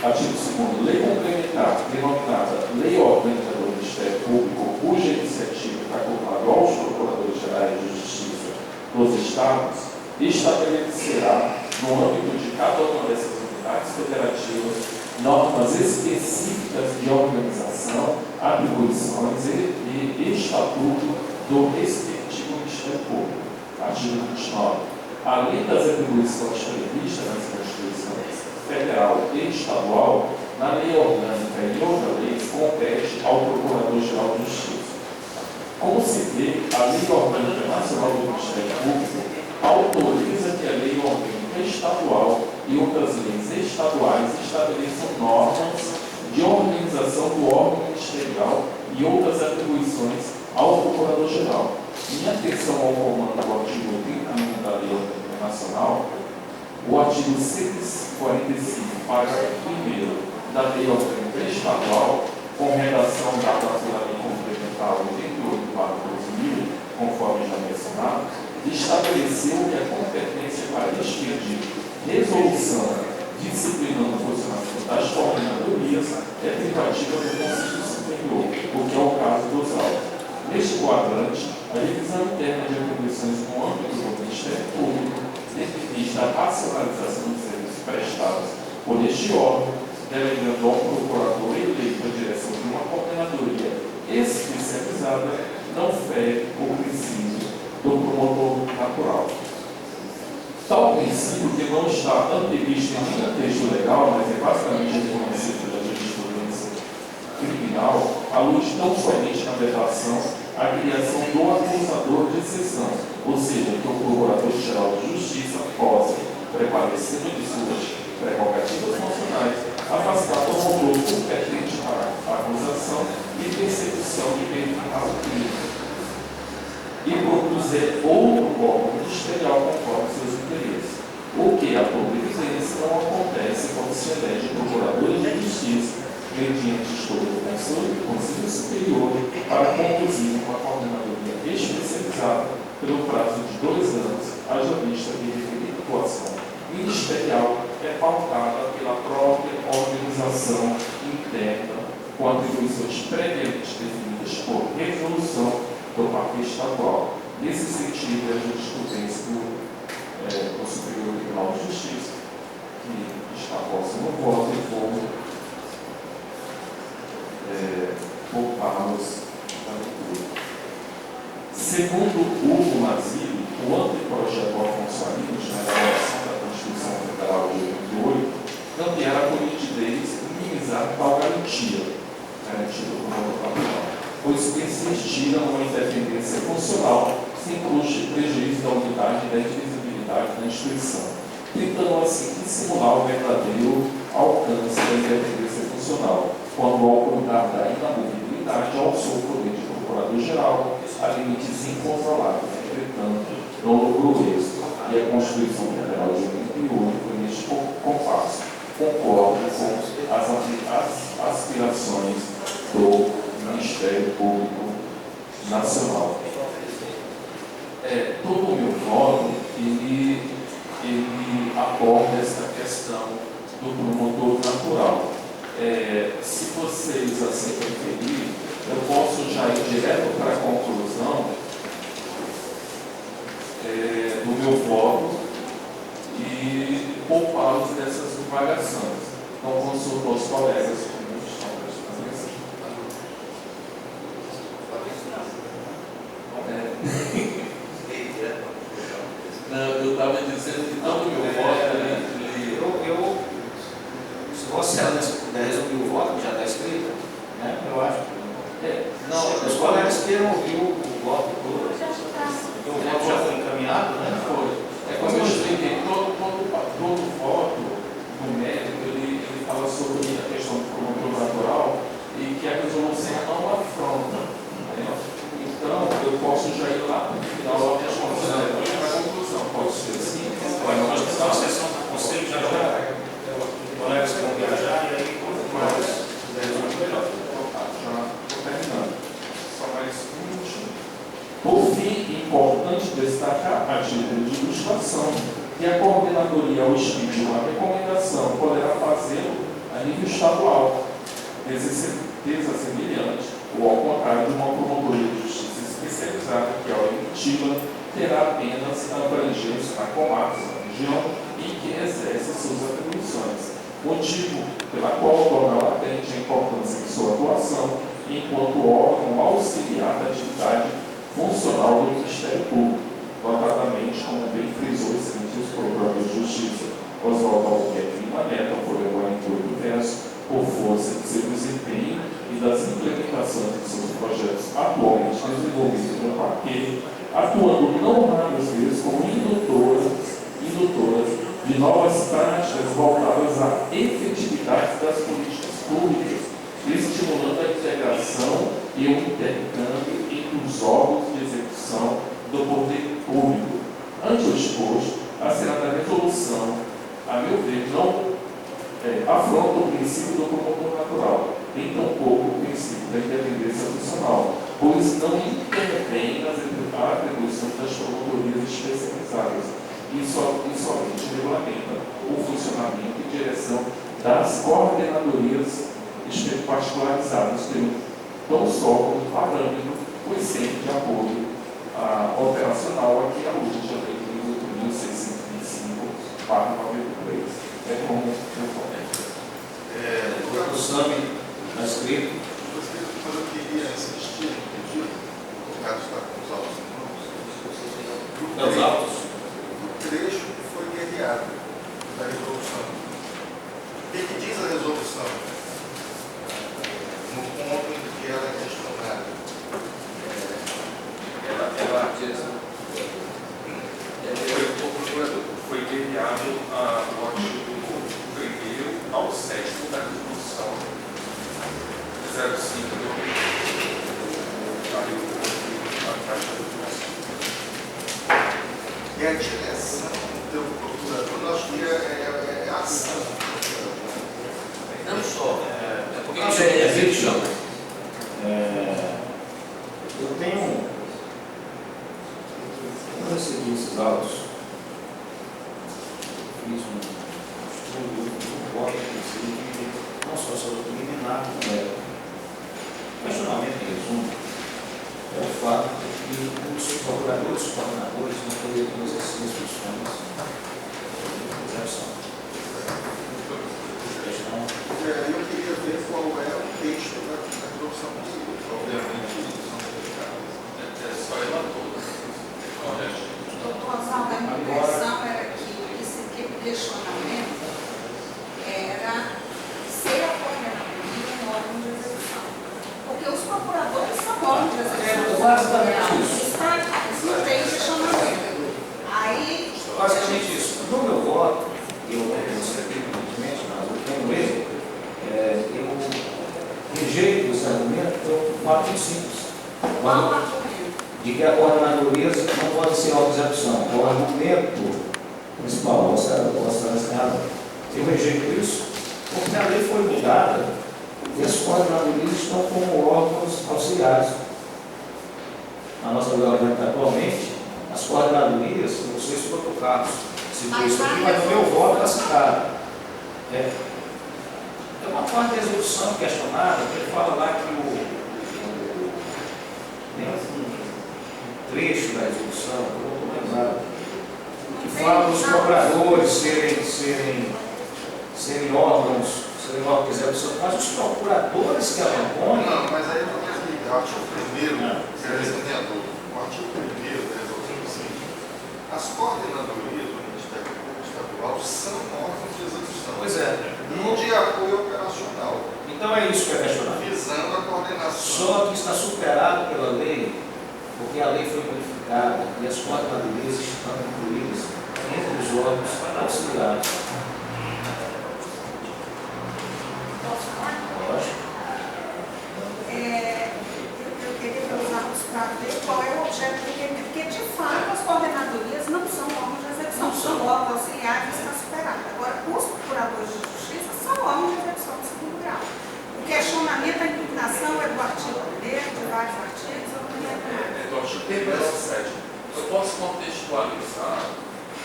Artigo 2º, lei complementar, denominada Lei Orgânica do Ministério Público, cuja iniciativa está acumulada aos Procuradores Gerais de Justiça dos Estados, estabelecerá, no âmbito de cada uma dessas unidades federativas, normas específicas de organização, atribuições e estatuto do respectivo Ministério Público. Artigo 29. Além das atribuições previstas nas Constituições Federal e Estadual, na Lei Orgânica e outra lei compete ao Procurador-Geral de Justiça. Como se vê, a Lei Orgânica Nacional do Ministério Público autoriza que a Lei Orgânica Estadual e outras leis estaduais estabeleçam normas de organização do órgão ministerial e outras atribuições ao Procurador-Geral. Em atenção ao comando do artigo 31 da Lei Orgânica Nacional, o artigo 145, parágrafo 1º da Lei Orgânica Estadual, com redação dada pela Lei Complementar 88/2000, conforme já mencionado, estabeleceu que a competência para expedir resolução disciplinando o funcionamento das coordenadorias é privativa do Conselho Superior, o que é o caso dos autos. Neste quadrante, a revisão interna de atribuições no âmbito do Ministério Público definiu a racionalização dos serviços prestados por este órgão, delegando ao procurador eleito a direção de uma coordenadoria especializada, não fere o princípio do promotor natural. Tal princípio, que não está antevisto em nenhum texto legal, mas é basicamente reconhecido pela jurisprudência criminal, aluz não somente na vedação à criação do acusador de exceção, ou seja, que o Procurador-Geral de Justiça possa, prevalecendo de suas prerrogativas funcionais, afastar o promotor competente para a acusação e persecução de verificar o crime, e propuser outro órgão ministerial conforme seus interesses, o que, a toda evidência, não acontece quando se elege procuradores de justiça mediante estudo do Conselho Superior para conduzir uma coordenadoria especializada pelo prazo de 2 anos, haja vista que a referida atuação ministerial é pautada pela própria organização interna, com atribuições previamente definidas por resolução do Parque Estadual. Nesse sentido, a jurisprudência do Superior Tribunal de Justiça, que está posta no voto e poupá-los da leitura. Segundo Hugo Mazili, o anteprojeto Afonso Arinos, na elaboração da Constituição Federal de 88, não era a nitidez minimizar tal garantia do promotor natural, pois persistira uma independência funcional sem prejuízo da unidade e da indivisibilidade da instituição, tentando assim dissimular o verdadeiro alcance da independência funcional, quando ao ocultar da inamovibilidade ao seu poder de procurador-geral a limites incontroláveis. Entretanto, não logrou êxito, e é Constituição Federal de 88 foi neste compasso. Concordo com as aspirações do Ministério Público Nacional. Todo o meu voto, ele aborda essa questão do promotor natural. Se vocês assim preferirem, eu posso já ir direto para a conclusão do meu voto e poupá-los dessas divagações. Então, consulto aos colegas que estão prestando atenção. Não, eu estava dizendo que todo o meu voto, se Vossa Excelência puder resumir o voto, que já está escrito, né? Eu acho que. Não, os colegas queiram ouvir o voto todo. O voto já foi encaminhado, né? Foi. Como eu expliquei, todo voto do médico, ele fala sobre a questão do promotor natural e que a resolução não afronta. Né? Então, eu posso já ir lá para o final da conclusão. Pode ser assim? Nós temos uma sessão do Conselho já já. Colegas que vão viajar e aí, quanto mais melhor. Já estou terminando. Só mais um minutinho. Por fim, importante destacar a título de ilustração que a coordenadoria, ao expedir uma recomendação, poderá fazê-lo a nível estadual, desassemelhante, ou ao contrário de uma promotoria de justiça especializada, que ao emiti-la terá apenas a abrangência na comarca, na região em que exerce suas atribuições, motivo pela qual torna latente a importância de sua atuação enquanto órgão auxiliar da atividade funcional do Ministério Público, notadamente, como bem frisou os procuradores de Justiça Oswaldo Albuquerque Lima Neto, foi o autor do verso, por força de seu desempenho e das implementações de seus projetos atualmente desenvolvidos no parquet, atuando não raras vezes como indutora de novas práticas voltadas à efetividade das políticas públicas, estimulando a integração e o intercâmbio entre os órgãos de execução do poder público. Ante o exposto, a citada resolução, a meu ver, não afronta o princípio do promotor natural, nem tampouco o princípio da independência funcional, pois não intervém nas atribuições das promotorias especializadas e somente regulamenta o funcionamento e direção das coordenadorias particularizadas pelo tão só como parâmetro, pois sempre de apoio operacional aqui à luz de Lei 8.625/93. É como eu comento. O SAMI está escrito. Mas eu queria insistir no pedido, o Carlos está com os autos em mãos. Os autos? O trecho que foi guerreado da resolução. O que diz a resolução? No ponto em que ela é questionada. Foi guerreado o artigo 1º ao 7º da resolução 05 da Caixa do E a direção do procurador, nós que é a ação. Não só. Por que você é vítima? Eu tenho. Eu recebi esses autos. Fiz um estudo, um voto, inclusive, não só sobre o preliminar, como é. O questionamento, em resumo, é o fato de que os procuradores e coordenadores não poderiam exercer as funções de execução. Eu queria ver qual é o texto da resolução possível. Obviamente, são publicados. Só relator. Doutor Oswaldo, a minha impressão era que esse questionamento era ser a coordenadoria um órgão de execução. Porque os procuradores são órgãos de execução. Isso não tem questionamento. Aí. Basicamente isso. No meu voto, eu recebi, evidentemente, mas eu tenho ele, eu rejeito esse argumento por um fato muito simples. Qual argumento? De que a coordenadoria não pode ser auto-execução. O argumento principal, o senador. Eu rejeito isso, porque a lei foi mudada e as coordenadorias estão como órgãos auxiliares. A nossa regulamento atualmente, as coordenadorias, não sei se foi tocado, se foi isso aqui, mas o meu voto está citado. É uma parte da resolução questionada, que ele fala lá que tem um trecho da resolução, eu não estou lembrado, que fala dos cobradores serem órgãos de execução, mas os procuradores que acompanham. Não, mas aí eu vou explicar. O artigo 1º, o artigo 1º da resolução é o seguinte: as coordenadorias do Ministério Público Estadual são órgãos de execução. Pois é. E de apoio operacional. Então é isso que é questionado. Visando a coordenação. Só que está superado pela lei, porque a lei foi modificada e as coordenadorias estão incluídas entre os órgãos auxiliares. Posso falar? Lógico. Eu queria usá-los para ver qual é o objeto do requerimento, porque de fato as coordenadorias não são órgãos de execução, são órgãos auxiliares, está superado. Agora, os procuradores de justiça são órgãos de execução de segundo grau. O questionamento, a impugnação é do artigo 1º, de vários artigos, eu não lembro mais. Do artigo 17. Eu posso contextualizar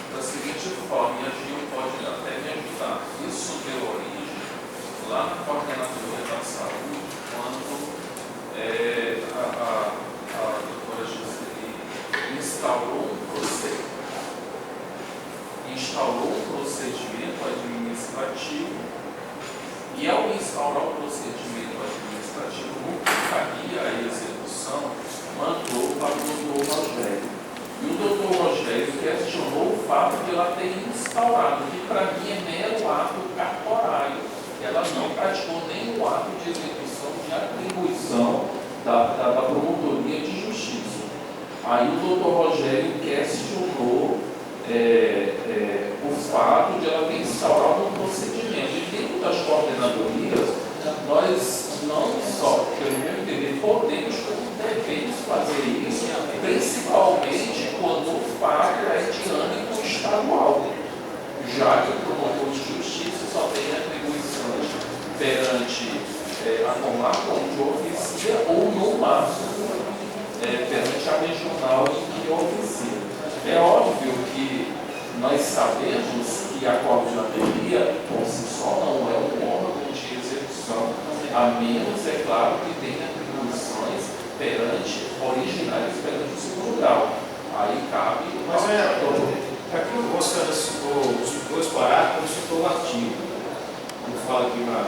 da seguinte forma, e a Gil pode até me ajudar. Isso deu origem lá na Coordenadoria da Saúde, quando a doutora Gisele instaurou um procedimento administrativo, e ao instaurar o procedimento administrativo, no que cabia a execução, mandou para o doutor Rogério. E o doutor Rogério questionou o fato de ela ter instaurado, que para mim é mero ato cartorário. Ela não praticou nenhum ato de execução de atribuição da promotoria de justiça. Aí o doutor Rogério questionou o fato de ela ter instaurado um procedimento. E dentro das coordenadorias, nós não só, pelo meu entender, podemos, como devemos fazer isso, principalmente quando o fato é de âmbito estadual, já que o promotor de justiça só tem atribuições perante a comarca onde oficia ou no máximo perante a regional em que oficia. É óbvio que nós sabemos que a coordenadoria por si só não é um órgão de execução, a menos, é claro, que tenha atribuições originárias perante o segundo grau. Aí cabe. Mas aqui o Oscar citou os dois parágrafos, citou o artigo. Ele fala aqui na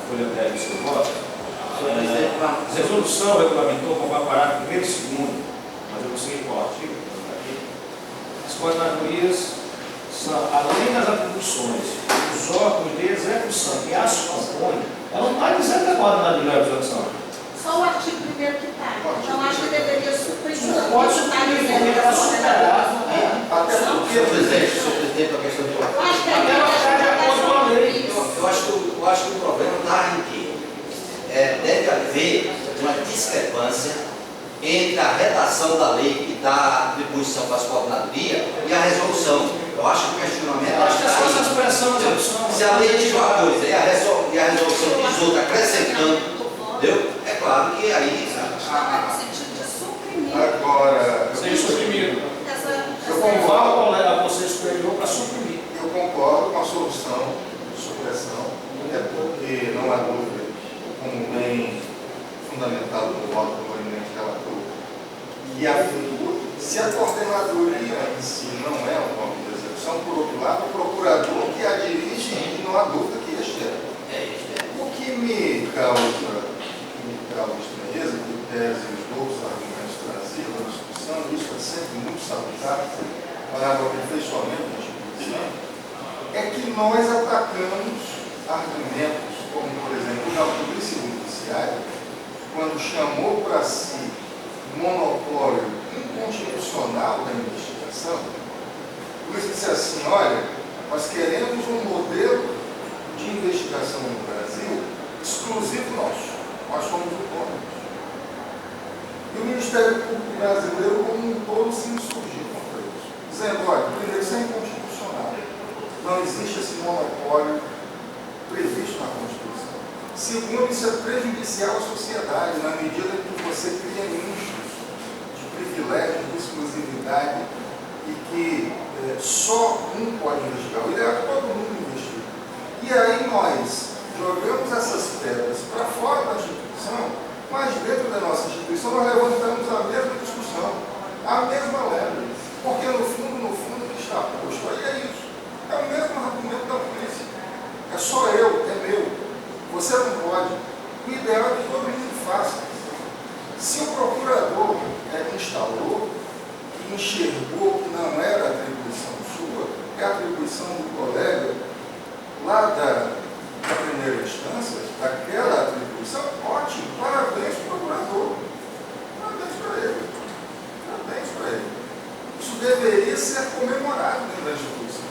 folha 10 do seu voto. A resolução regulamentou como parágrafo 1º e 2º, mas eu não sei qual artigo. Aqui. As coordenadorias são, além das atribuições, os órgãos de execução que as compõem, ela não está dizendo que é coordenadoria de execução. Só o artigo 1º que está. Então acho que deveria suprimir. Não pode suprimir, porque ela está superada. Até porque, presidente, a questão de Eu acho que a lei eu acho que o problema está em que deve haver uma discrepância entre a redação da lei que dá a atribuição para as coordenadorias e a resolução. Eu acho que o questionamento Eu acho que é só essa expressão de execução. se a lei diz uma coisa e a resolução diz outra, acrescentando, entendeu? É claro que aí. no sentido de suprimir agora, Seja suprimido. Eu convoco a Conselho Superior para suprimir. eu concordo com a solução de supressão, até porque não há dúvida, como bem fundamentado no voto do movimento relator, e se a coordenadoria em si não é um órgão de execução, por outro lado, o procurador que a dirige, e não há dúvida que este é. O que me causa estranheza, que tese os outros argumentos trazidos na discussão, isso é sempre muito salutar para o aperfeiçoamento da instituição, é que nós atacamos argumentos, como por exemplo, o Polícia Judiciária, quando chamou para si o monopólio inconstitucional da investigação, por isso disse assim: olha, nós queremos um modelo de investigação no Brasil exclusivo nosso, nós somos autônomos. E o Ministério Público Brasileiro, como um todo, se insurgiu contra isso, dizendo: olha, primeiro, isso é inconstitucional. não existe esse monopólio previsto na Constituição. Segundo, isso é prejudicial à sociedade, na medida em que você cria nichos de privilégio, de exclusividade, e que só um pode investigar. O ideal é que todo mundo investigue. E aí nós jogamos essas pedras para fora da instituição, mas dentro da nossa instituição nós levantamos a mesma discussão, a mesma leve. Porque no fundo, o que está posto aí é isso. É o mesmo argumento da polícia. É só eu, é meu. Você não pode. O ideal é que todo mundo faça. Se o procurador instaurou e enxergou que não era atribuição sua, é atribuição do colega lá da primeira instância, daquela atribuição, ótimo, parabéns procurador. Parabéns para ele. Parabéns para ele. Isso deveria ser comemorado dentro da instituição.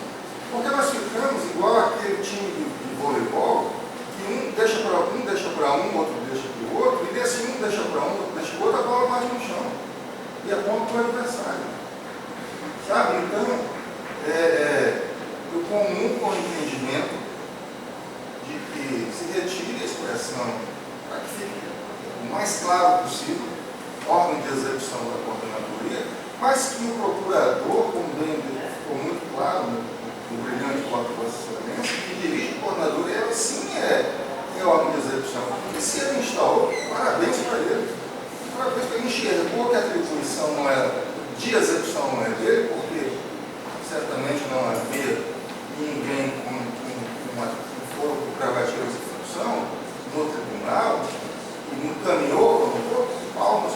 Porque nós ficamos igual aquele time de voleibol, que um deixa para um, outro deixa para o outro, e desse um deixa para um, outro deixa para o outro, a bola bate no chão. E é ponto para o adversário. Sabe? Então, eu comungo com o entendimento de que se retire a expressão para que fique o mais claro possível, órgão de execução da coordenadoria, mas que o procurador, como bem ficou muito claro no brilhante voto de Vossa Excelência, que dirige a coordenadoria, ele sim é órgão de execução. E se ele instaurou, parabéns para ele. Parabéns para ele. Enxergou que a atribuição não era de execução, não é dele, porque certamente não havia ninguém com foro por prerrogativas de função no tribunal, e encaminhou, palmas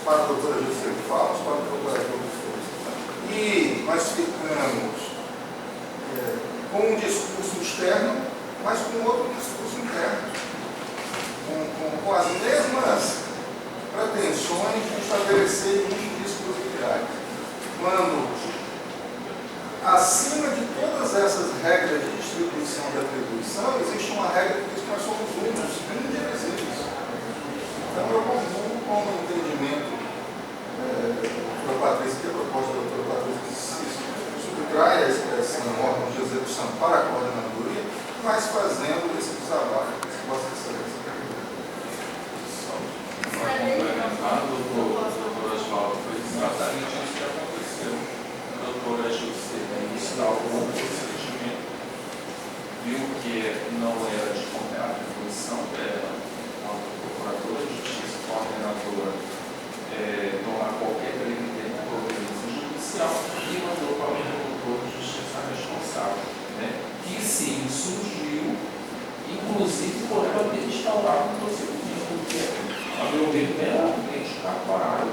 para a doutora Juscelino, palmas para o procurador de justiça. E nós ficamos com um discurso externo, mas com outro discurso interno, com as mesmas pretensões de estabelecer um discurso de exclusividade. Quando, acima de todas essas regras de distribuição e atribuição, existe uma regra que diz que nós somos indivisíveis. Então, eu confundo com o entendimento da Patrícia, que a proposta da doutora Patrícia, que subtrai a expressão órgão de execução para a coordenadoria, mas fazendo esse desabafo que Vossa Excelência quer. Para complementar, doutor Oswaldo, foi exatamente isso que aconteceu. A doutora Juscelino instalou um procedimento, viu que não era de comprar a atribuição dela, a procuradora de justiça, coordenadora, tomar qualquer providência judicial e mandou para o promotor de justiça responsável, né, que sim surgiu, inclusive por ela ter instaurado um procedimento, porque a meu ver, meramente cartorário.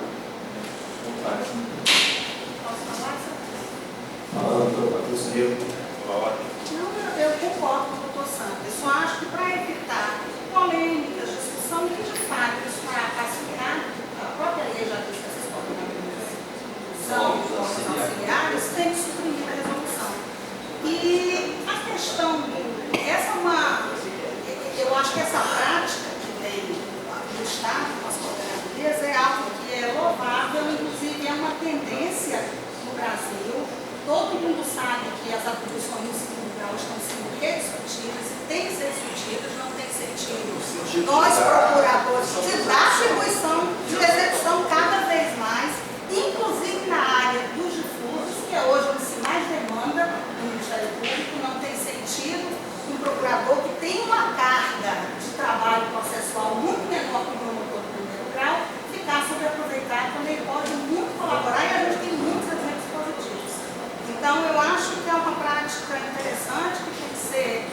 Fala, doutor Patrícia. Não, eu concordo com o doutor Santos. Eu só acho que para evitar polêmicas, discussão, que de fato isso vai pacificar, a própria lei já diz que essas coordenadorias são auxiliares, tem que suprimir a resolução. E a questão, eu acho que essa prática que veio do Estado, com as coordenadorias, é algo que é louvável, inclusive é uma tendência no Brasil. Todo mundo sabe que as atribuições no segundo grau estão sendo rediscutidas e têm que ser discutidas, não tem que ser tido. Nós, procuradores, de dar atribuição de execução cada vez mais, inclusive na área dos difusos, que é hoje o que se mais demanda no Ministério Público, não tem sentido um procurador que tem uma carga de trabalho processual muito menor que o promotor do primeiro grau, ficar subaproveitado quando ele pode muito colaborar, e a gente tem muitos exemplos positivos. Então, eu acho que é uma prática interessante, que tem que ser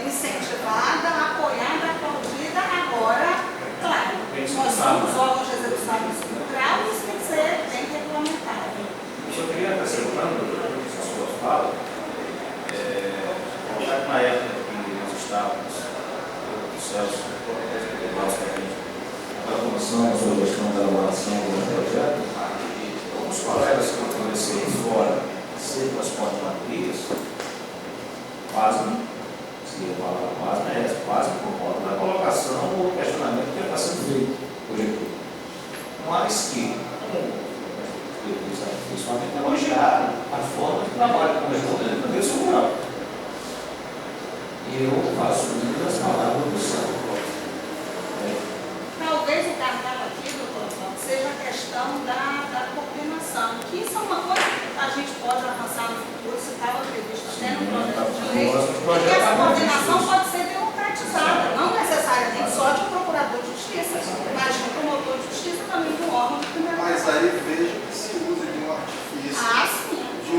incentivada, apoiada, aplaudida. Agora, claro, nós somos órgãos de execução no segundo grau, isso tem que ser bem regulamentado. Eu só queria acrescentar, a sua fala, já que na época que nós estávamos, o Celso, a comissão sobre a questão da elaboração do projeto, alguns colegas que apareceram fora, seja das coordenadorias, pasmem, se eu falar pasmem, é essa, pasmem por conta da colocação ou questionamento que está sendo feito hoje aqui. Mas que, principalmente, elogiaram a forma de trabalho como respondendo no meu segundo grau. faço uso das palavras do santo. Talvez o cartão aqui, doutor Antônio, seja a questão da coordenação, que isso é uma coisa que a gente pode avançar no futuro, se estava previsto até no projeto de lei, porque essa coordenação pode ser democratizada, não necessariamente só de um procurador de justiça, mas de um promotor de justiça também de um órgão de primeira Mas instância. aí veja que se usa de um artifício, Sim. de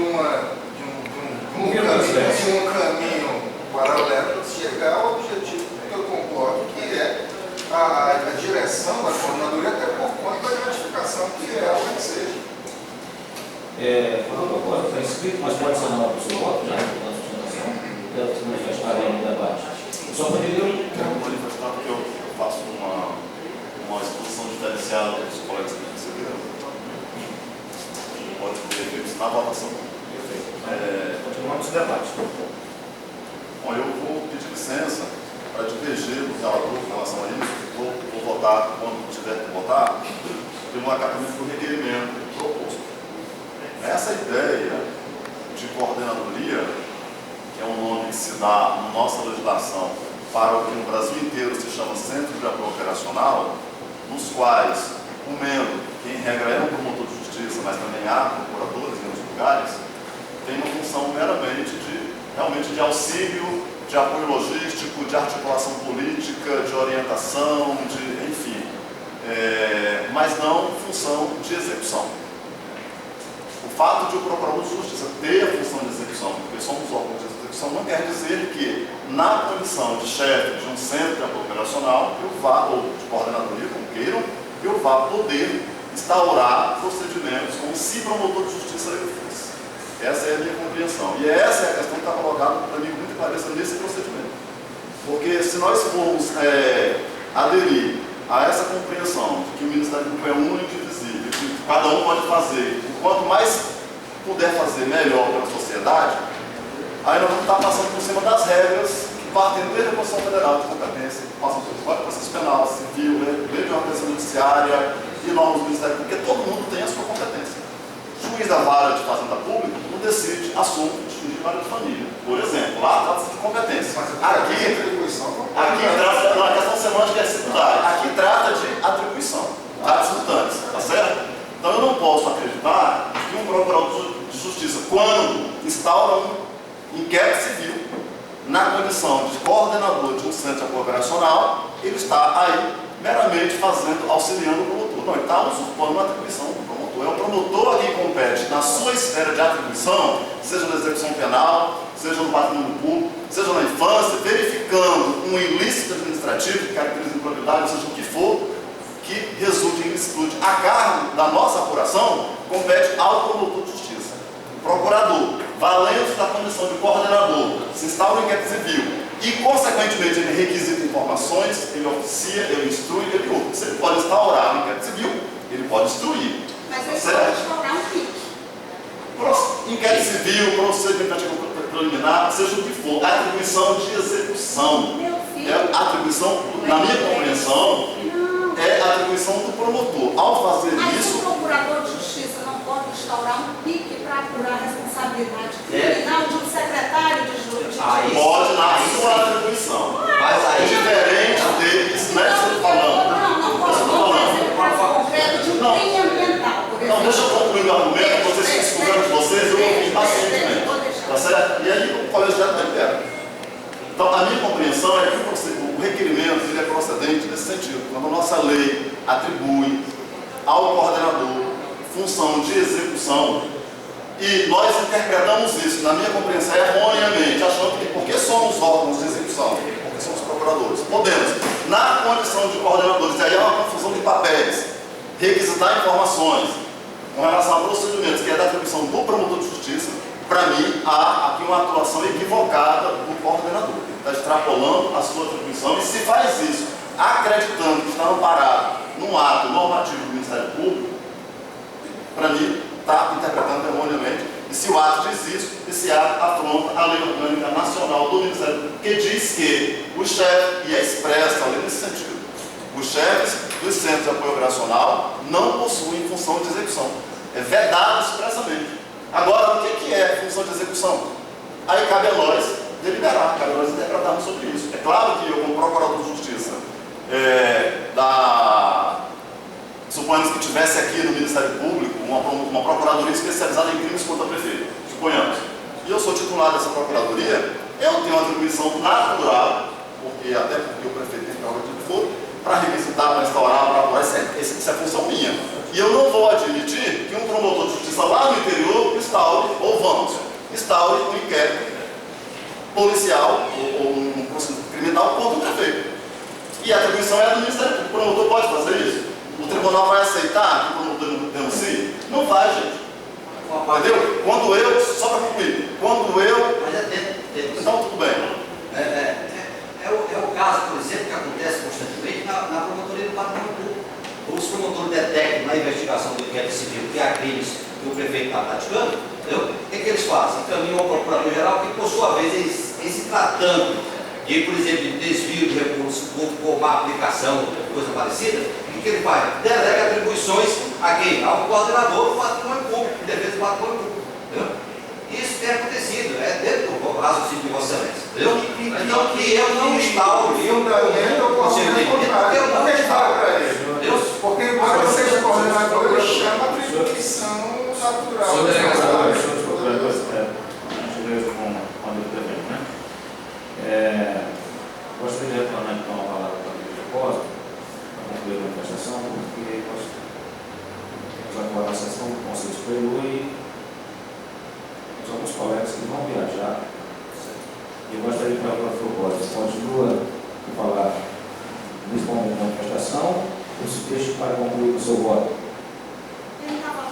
um caminho paralelo para chegar ao objetivo que eu concordo, que é a direção da coordenadoria, até por conta da gratificação que é o que seja. O protocolo está escrito, mas pode ser na hora do seu voto, já na sustentação, que manifestarei no debate. Só poderia. Eu vou manifestar porque eu faço uma exposição diferenciada dos colegas que receberam. Pode ter efeitos na votação. Continuamos o debate. Bom, eu vou pedir licença para divergir do relator com relação a isso. Vou votar, quando tiver que votar, pelo acatamento do requerimento proposto. Essa ideia de coordenadoria, que é um nome que se dá na nossa legislação para o que no Brasil inteiro se chama Centro de Apoio Operacional, nos quais o membro, que em regra é um promotor de justiça, mas também há procuradores em outros lugares, tem uma função meramente realmente de auxílio, de apoio logístico, de articulação política, de orientação, enfim, mas não função de execução. O fato de o procurador de justiça ter a função de execução, porque somos órgãos de execução, não quer dizer que, na condição de chefe de um centro de apoio operacional, eu vá, ou de coordenadoria, como queiram, eu vá poder instaurar procedimentos como se promotor de justiça eu fosse. Essa é a minha compreensão. E essa é a questão que está colocada para mim com muita clareza nesse procedimento. Porque se nós formos aderir a essa compreensão de que o Ministério Público é único e indivisível, que cada um pode fazer, e quanto mais puder fazer, melhor pela sociedade, aí nós vamos estar passando por cima das regras que partem desde a Constituição Federal de competência, que passam pelo Código de Processo Penal, Civil, Lei de Organização Judiciária e normas do Ministério Público, porque todo mundo tem a sua competência. O juiz da vara de fazenda pública não decide assunto de vara de família. Por exemplo, lá trata-se de competência. Aqui trata, na questão semântica é secundária. Aqui trata de atribuição, atos mutantes, tá certo? Então eu não posso acreditar que um procurador de justiça, quando instaura um inquérito civil, na condição de coordenador de um centro de apoio operacional, ele está aí meramente auxiliando o promotor. Não, ele está usurpando a atribuição do promotor. É o promotor a quem compete na sua esfera de atribuição, seja na execução penal, seja no patrimônio público, seja na infância, verificando um ilícito administrativo que caracteriza improbidade, ou seja o que for, que resulte em ilicitude a cargo da nossa apuração, compete ao promotor de justiça. O procurador, valendo da condição de coordenador, se instaura um inquérito civil e, consequentemente, ele requisita informações, ele oficia, ele instrui, ele ouve. Se ele pode instaurar um inquérito civil, ele pode instruir. Mas ele pode instaurar um PIC. Inquérito civil, procedimento preliminar, seja o que for, atribuição de execução. Meu filho. É atribuição, na minha compreensão, é a atribuição do promotor. Ao fazer Mas isso. o procurador de justiça não pode instaurar um PIC para apurar a responsabilidade criminal de um secretário de justiça? Pode na sua atribuição. Mas aí, Diferente deles, né? Você está falando. Não posso. Vamos fazer um caso concreto de um crime ambiental, por exemplo. Não, deixa eu concluir o argumento, vocês discutiram de vocês, eu ouvi pacientemente. Tá certo? E aí o colegiado libera. Então, a minha compreensão é que o requerimento ele é procedente nesse sentido. Quando a nossa lei atribui ao coordenador função de execução e nós interpretamos isso, na minha compreensão, erroneamente, achando que porque somos órgãos de execução, porque somos procuradores, podemos, na condição de coordenadores, e aí é uma confusão de papéis, requisitar informações com relação a procedimentos que é da atribuição do promotor de justiça. Para mim, há aqui uma atuação equivocada do coordenador. Ele está extrapolando a sua atribuição e se faz isso acreditando que está amparado num ato normativo do Ministério Público, para mim, está interpretando erroneamente. E se o ato diz isso, esse ato afronta a lei orgânica nacional do Ministério Público, que diz que o chefe, e é expressa a lei nesse sentido, os chefes dos centros de apoio operacional não possuem função de execução. É vedado expressamente. Agora, o que é função de execução? Aí cabe a nós deliberar, cabe a nós interpretarmos sobre isso. É claro que eu, como procurador de justiça, suponhamos que tivesse aqui no Ministério Público uma procuradoria especializada em crimes contra prefeito, suponhamos, e eu sou titular dessa procuradoria, eu tenho uma atribuição natural, até porque o prefeito tem prerrogativa de foro, para requisitar, para instaurar, para apurar, isso é função minha. E eu não vou admitir que um promotor de justiça lá no interior instaure um inquérito policial ou um processo criminal contra o prefeito. E a atribuição é do Ministério Público. O promotor pode fazer isso? O tribunal vai aceitar que o promotor denuncie? Não vai, gente. Entendeu? Quando eu, só para concluir, Mas é dentro. então tudo bem. É o caso, por exemplo, que acontece constantemente na promotoria do Patrimônio Público. Os promotores detectam na investigação do inquérito civil que há crimes que o prefeito está praticando, o que eles fazem? Encaminham ao procurador-geral que, por sua vez, em se tratando de, por exemplo, de desvio de recursos por má aplicação, coisa parecida, o que ele faz? Delega atribuições a quem? Ao coordenador do Patrimônio Público, de defesa do Patrimônio Público. Entendeu? Isso tem acontecido, é dentro do raciocínio de Vossa Excelência. Então, que eu não instauro, eu não instauro para ele. Porque embora seja coordenador, ele chama a atribuição natural. Senhor delegado, senhores procuradores, gentileza com a também, né? Gostaria de retornar então a palavra para o Dr. Costa, para concluir a manifestação, porque nós temos agora a sessão do Conselho Superior e temos alguns colegas que vão viajar. E eu gostaria que o Dr. Costa continue a falar nesse momento da manifestação, ou se deixe para concluir o seu voto. Ele estava.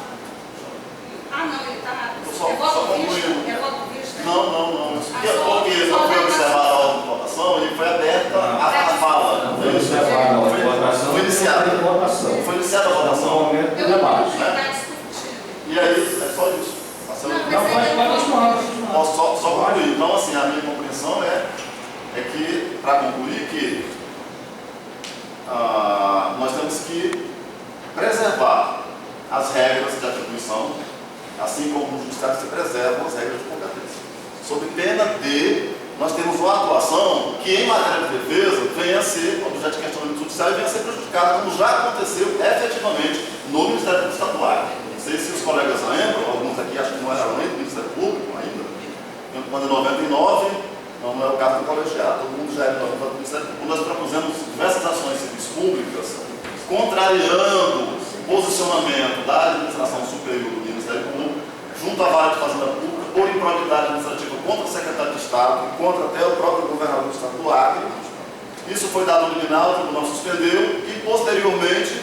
Não, ele está. Só concluindo. É voto vista. Não. Porque não foi observada a ordem de votação e foi aberta a fala. Foi iniciada. Foi iniciada a votação. No momento do debate. E aí, é só isso. Só concluir. Então, assim, a minha compreensão é que, para concluir, que nós temos que preservar as regras de atribuição, assim como no judiciário se preservam as regras de competência, sob pena de nós termos uma atuação que, em matéria de defesa, venha a ser objeto de questionamento judicial e venha a ser prejudicada, como já aconteceu efetivamente no Ministério Público Estadual. Não sei se os colegas lembram, alguns aqui acho que não eram nem do Ministério Público ainda, quando em 99, não é o caso do colegiado, todo mundo já é do Ministério Público, nós propusemos diversas ações civis públicas, contrariando o posicionamento da administração superior do Ministério Público, junto à Vara de Fazenda Pública, por improbidade administrativa contra o secretário de Estado e contra até o próprio governador do Estado do Acre. Isso foi dado liminar, o tribunal suspendeu e, posteriormente,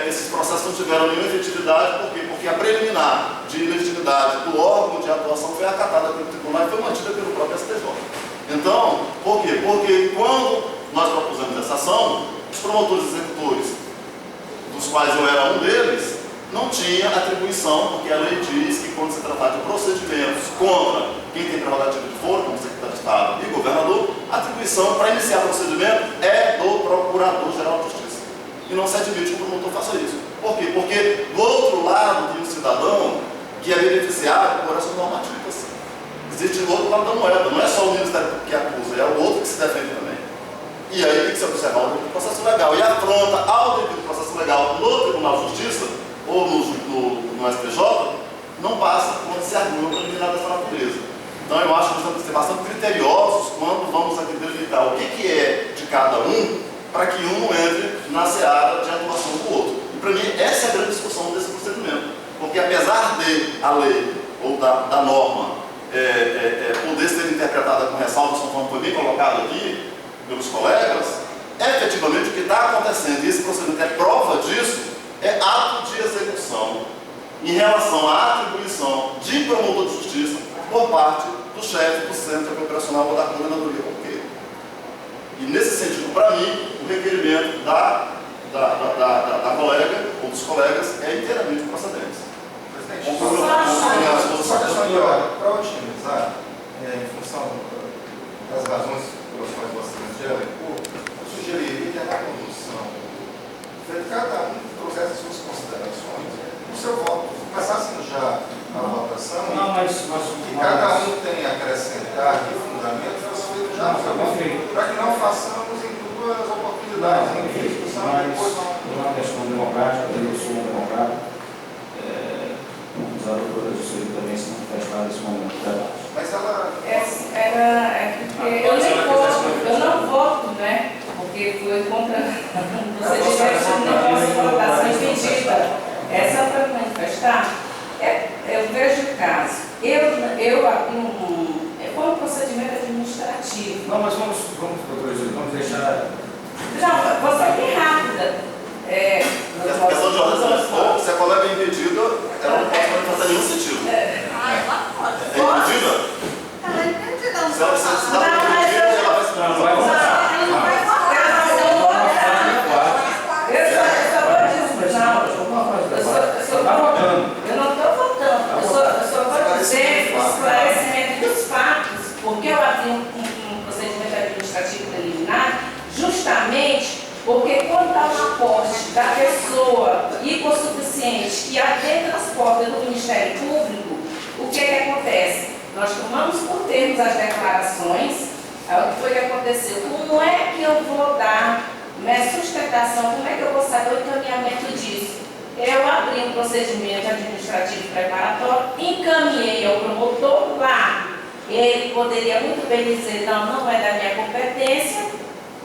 esses processos não tiveram nenhuma efetividade, porque a preliminar de legitimidade do órgão de atuação foi acatada pelo tribunal e foi mantida pelo próprio STJ. Então, por quê? Porque quando nós propusemos essa ação, os promotores executores, dos quais eu era um deles, não tinha atribuição, porque a lei diz que quando se tratar de procedimentos contra quem tem prerrogativa de foro, como secretário de Estado e governador, a atribuição para iniciar o procedimento é do Procurador-Geral de Justiça. E não se admite que o promotor faça isso. Por quê? Porque do outro lado tem um cidadão que é beneficiado por essas normativas. Existe do outro lado da moeda, não é só o Ministério que acusa, é o outro que se defende também. E aí tem que se observar o devido processo legal. E afronta ao devido processo legal no Tribunal de Justiça ou no STJ, não passa quando se argui uma preliminar dessa natureza. Então eu acho que nós temos que ser bastante criteriosos quando vamos aqui delimitar o que é de cada um, para que um não entre na seara de atuação do outro. E para mim essa é a grande discussão desse procedimento. Porque apesar de a lei ou da norma poder ser interpretada com ressalvas, conforme foi bem colocado aqui pelos colegas, efetivamente o que está acontecendo, e esse procedimento é prova disso, é ato de execução em relação à atribuição de promotor de justiça por parte do chefe do Centro Operacional ou da Coordenadoria Correia. E nesse sentido, para mim, o requerimento da colega ou dos colegas é inteiramente procedente. Presidente, só questão de ordem, para otimizar, em função das razões pelas quais você elencou, eu sugeriria que a condução, cada um trouxesse suas considerações, o seu voto, passassem já a votação, Não, mas e cada um tem a acrescentar e fundamentar nesse momento de debate. Mas ela... Eu não voto, né? Porque foi contra o procedimento de negócio, votação impedida. Essa para manifestar, eu vejo o caso. Eu abri foi um procedimento administrativo. Não, mas vamos deixar. Não, vou ser bem rápida. Essa questão de organização, se a colega é impedida, ela não pode manifestar nenhum sentido. Ela pode. É impedida? Ela é impedida, não Se ela pode. está impedida, ela vai se Não vai votar. Ela não vai votar. Está votando. Eu não estou votando, eu só vou dizer o esclarecimento dos fatos, porque eu abri um procedimento administrativo preliminar justamente porque quando há um aporte da pessoa hipossuficiente que adentra as portas do Ministério Público, o que acontece? Nós tomamos por termos as declarações, o que foi que aconteceu? Como é que eu vou dar minha sustentação, como é que eu vou saber o encaminhamento disso? Eu abri um procedimento administrativo preparatório, encaminhei ao promotor lá. Ele poderia muito bem dizer, não é da minha competência,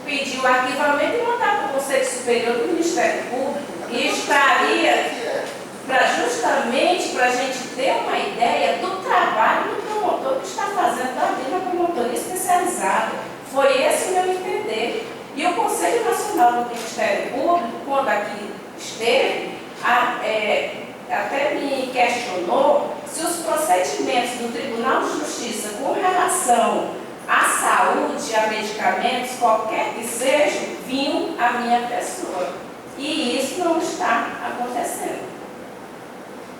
pedir o arquivamento e mandar para o Conselho Superior do Ministério Público. E estaria justamente para a gente ter uma ideia do trabalho do promotor que está fazendo ali na promotoria especializada. Foi esse o meu entender. E o Conselho Nacional do Ministério Público, quando aqui esteve, até me questionou se os procedimentos do Tribunal de Justiça com relação à saúde, a medicamentos, qualquer que seja, vinham à minha pessoa. E isso não está acontecendo.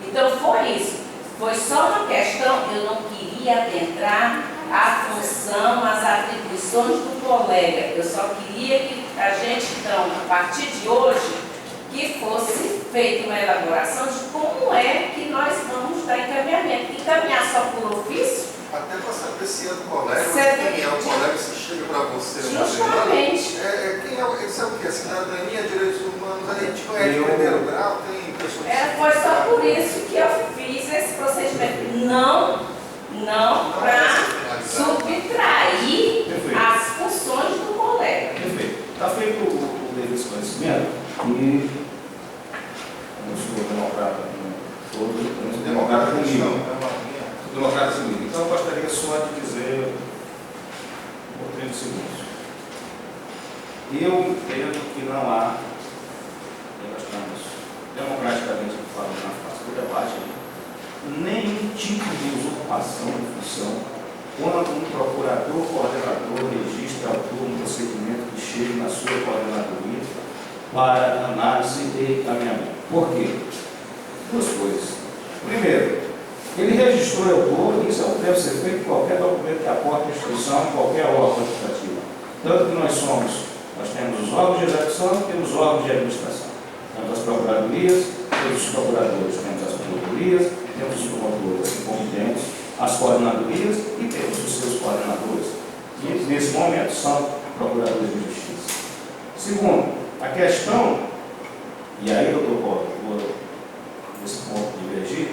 Então foi isso. Foi só uma questão, eu não queria adentrar a função, as atribuições do colega. Eu só queria que a gente, então, a partir de hoje, que fosse feita uma elaboração de como é que nós vamos dar encaminhamento. Encaminhar só por ofício? Até para saber se é do colega, Você quem é o colega que se chega para você. Justamente. Quem é isso é o quê? Cidadania, direitos humanos, aí tipo, é de primeiro grau, tem pessoas... Foi só por isso que eu fiz esse procedimento. Não para subtrair as funções do colega. Perfeito. Está feito o devido esclarecimento e o senhor democrata, todos, democrata comigo. Democrata comigo. Então eu gostaria só de dizer por 30 segundos. Eu entendo que não há, nós estamos democraticamente falando na face do debate, nenhum tipo de usurpação de função quando um procurador, coordenador, registra, autor um procedimento que chegue na sua coordenadoria para análise e encaminhamento. Por quê? Duas coisas. Primeiro, ele registrou e autor, isso é o que deve ser feito em qualquer documento que aporte a instituição, em qualquer órgão administrativo. Tanto que nós temos os órgãos de execução e temos os órgãos de administração. Temos as procuradorias, temos os procuradores, temos as promotorias, temos os promotores assim competentes, as coordenadorias e temos os seus coordenadores, que nesse momento são procuradores de justiça. Segundo, a questão, e aí eu vou nesse ponto divergir,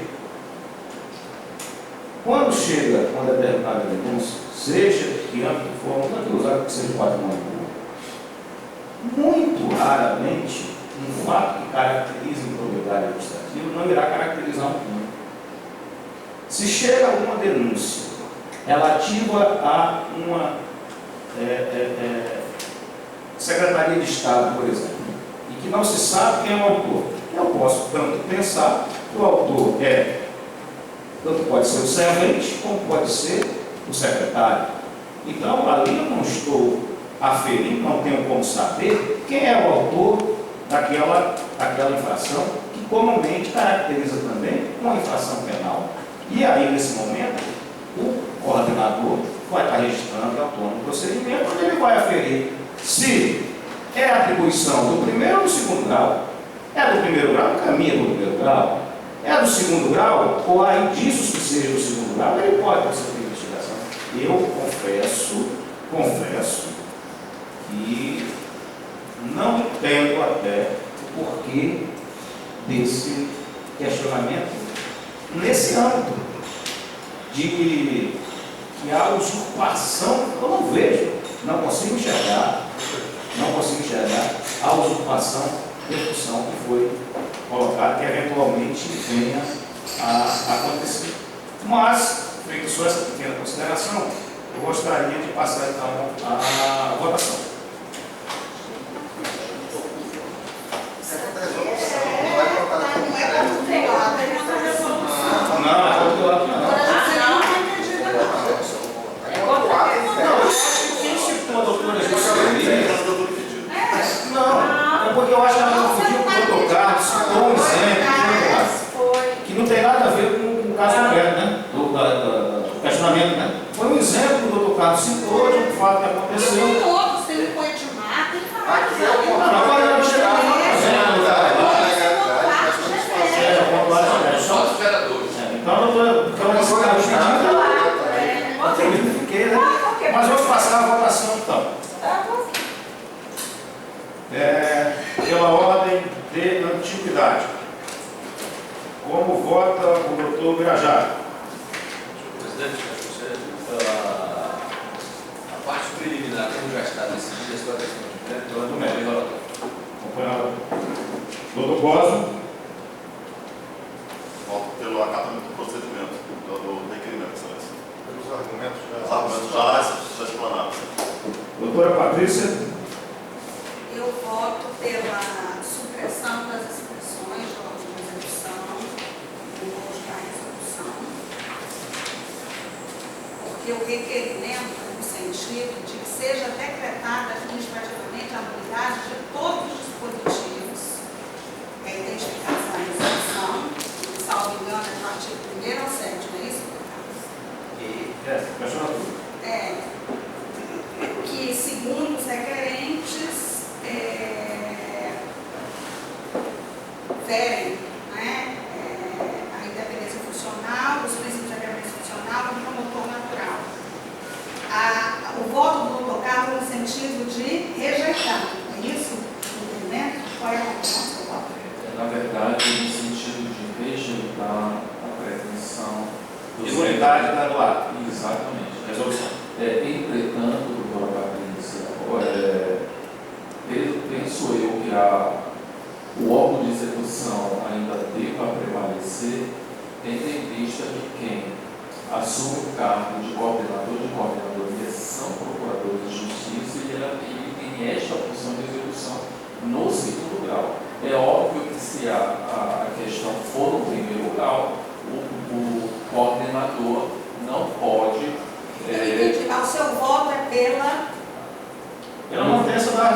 quando chega uma determinada denúncia, seja que âmbito for, não tem que usar que seja patrimônio público, muito raramente um fato que caracteriza improbidade administrativa não irá caracterizar um público. Se chega alguma denúncia relativa a uma Secretaria de Estado, por exemplo, e que não se sabe quem é o autor, eu posso tanto pensar que o autor tanto pode ser o servente, como pode ser o secretário. Então, ali eu não estou aferindo, não tenho como saber quem é o autor daquela infração, que comumente caracteriza também uma infração penal. E aí, nesse momento, o coordenador vai estar registrando o autor no procedimento, onde ele vai aferir se é atribuição do primeiro ou do segundo grau. É do primeiro grau, caminha para o primeiro grau. É do segundo grau, ou há indícios que seja do segundo grau, ele pode fazer a investigação. Eu confesso que não entendo até o porquê desse questionamento nesse âmbito. de que há usurpação, eu não vejo, não consigo enxergar a usurpação de função que foi colocada, que eventualmente venha a acontecer. Mas, feito só essa pequena consideração, eu gostaria de passar então a votação. Essa resolução não vai colocar na Não é controlada, é uma resolução. Não, é controlado não. Agora você não vai entender nada. Não, quem citou a doutora não, é porque eu acho que ela não podia colocar, citou um exemplo, que não tem nada a ver com o caso concreto, né? Do questionamento, né? Foi um exemplo que o doutor Carlos citou de um fato que aconteceu. Tem outros, tem o Poetimar, tem vários. Não, agora eu não chego a Só os vereadores. então eu estou mas vamos passar a votação então. Pela ordem de antiguidade. Como vota o doutor Birajara? Presidente, a parte preliminar, como já está decidida, a questão de crédito, ela não é Doutor Cosmo? Voto pelo acatamento do procedimento, do requerimento, excelência. pelos argumentos Os argumentos já explanados. Doutora Patrícia? Eu voto pela supressão das expressões do órgão de execução, do hoje da resolução, porque o requerimento no sentido de que seja decretada administrativamente a nulidade de todos os dispositivos identificados na resolução, que, salvo engano, é do artigo 1º ao 7º, não é isso, que, segundo os requerentes, verem, né, a independência funcional, os princípios da independência funcional e do promotor natural. O voto do doutor Carlos no sentido de rejeitar, é isso? Entendimento? Qual é a resposta do voto? Na verdade, no sentido de rejeitar a pretensão do Imunidade graduada. Exatamente. Resolução. Entretanto, doutora Patrícia, penso eu que o órgão de execução ainda deva prevalecer, tendo em vista que quem assume o cargo de coordenador de coordenadoria são procuradores de justiça e ele tem esta função de execução no segundo grau. É óbvio que se a questão for no primeiro grau, o coordenador não pode... Entendi, mas o seu voto é pela manutenção da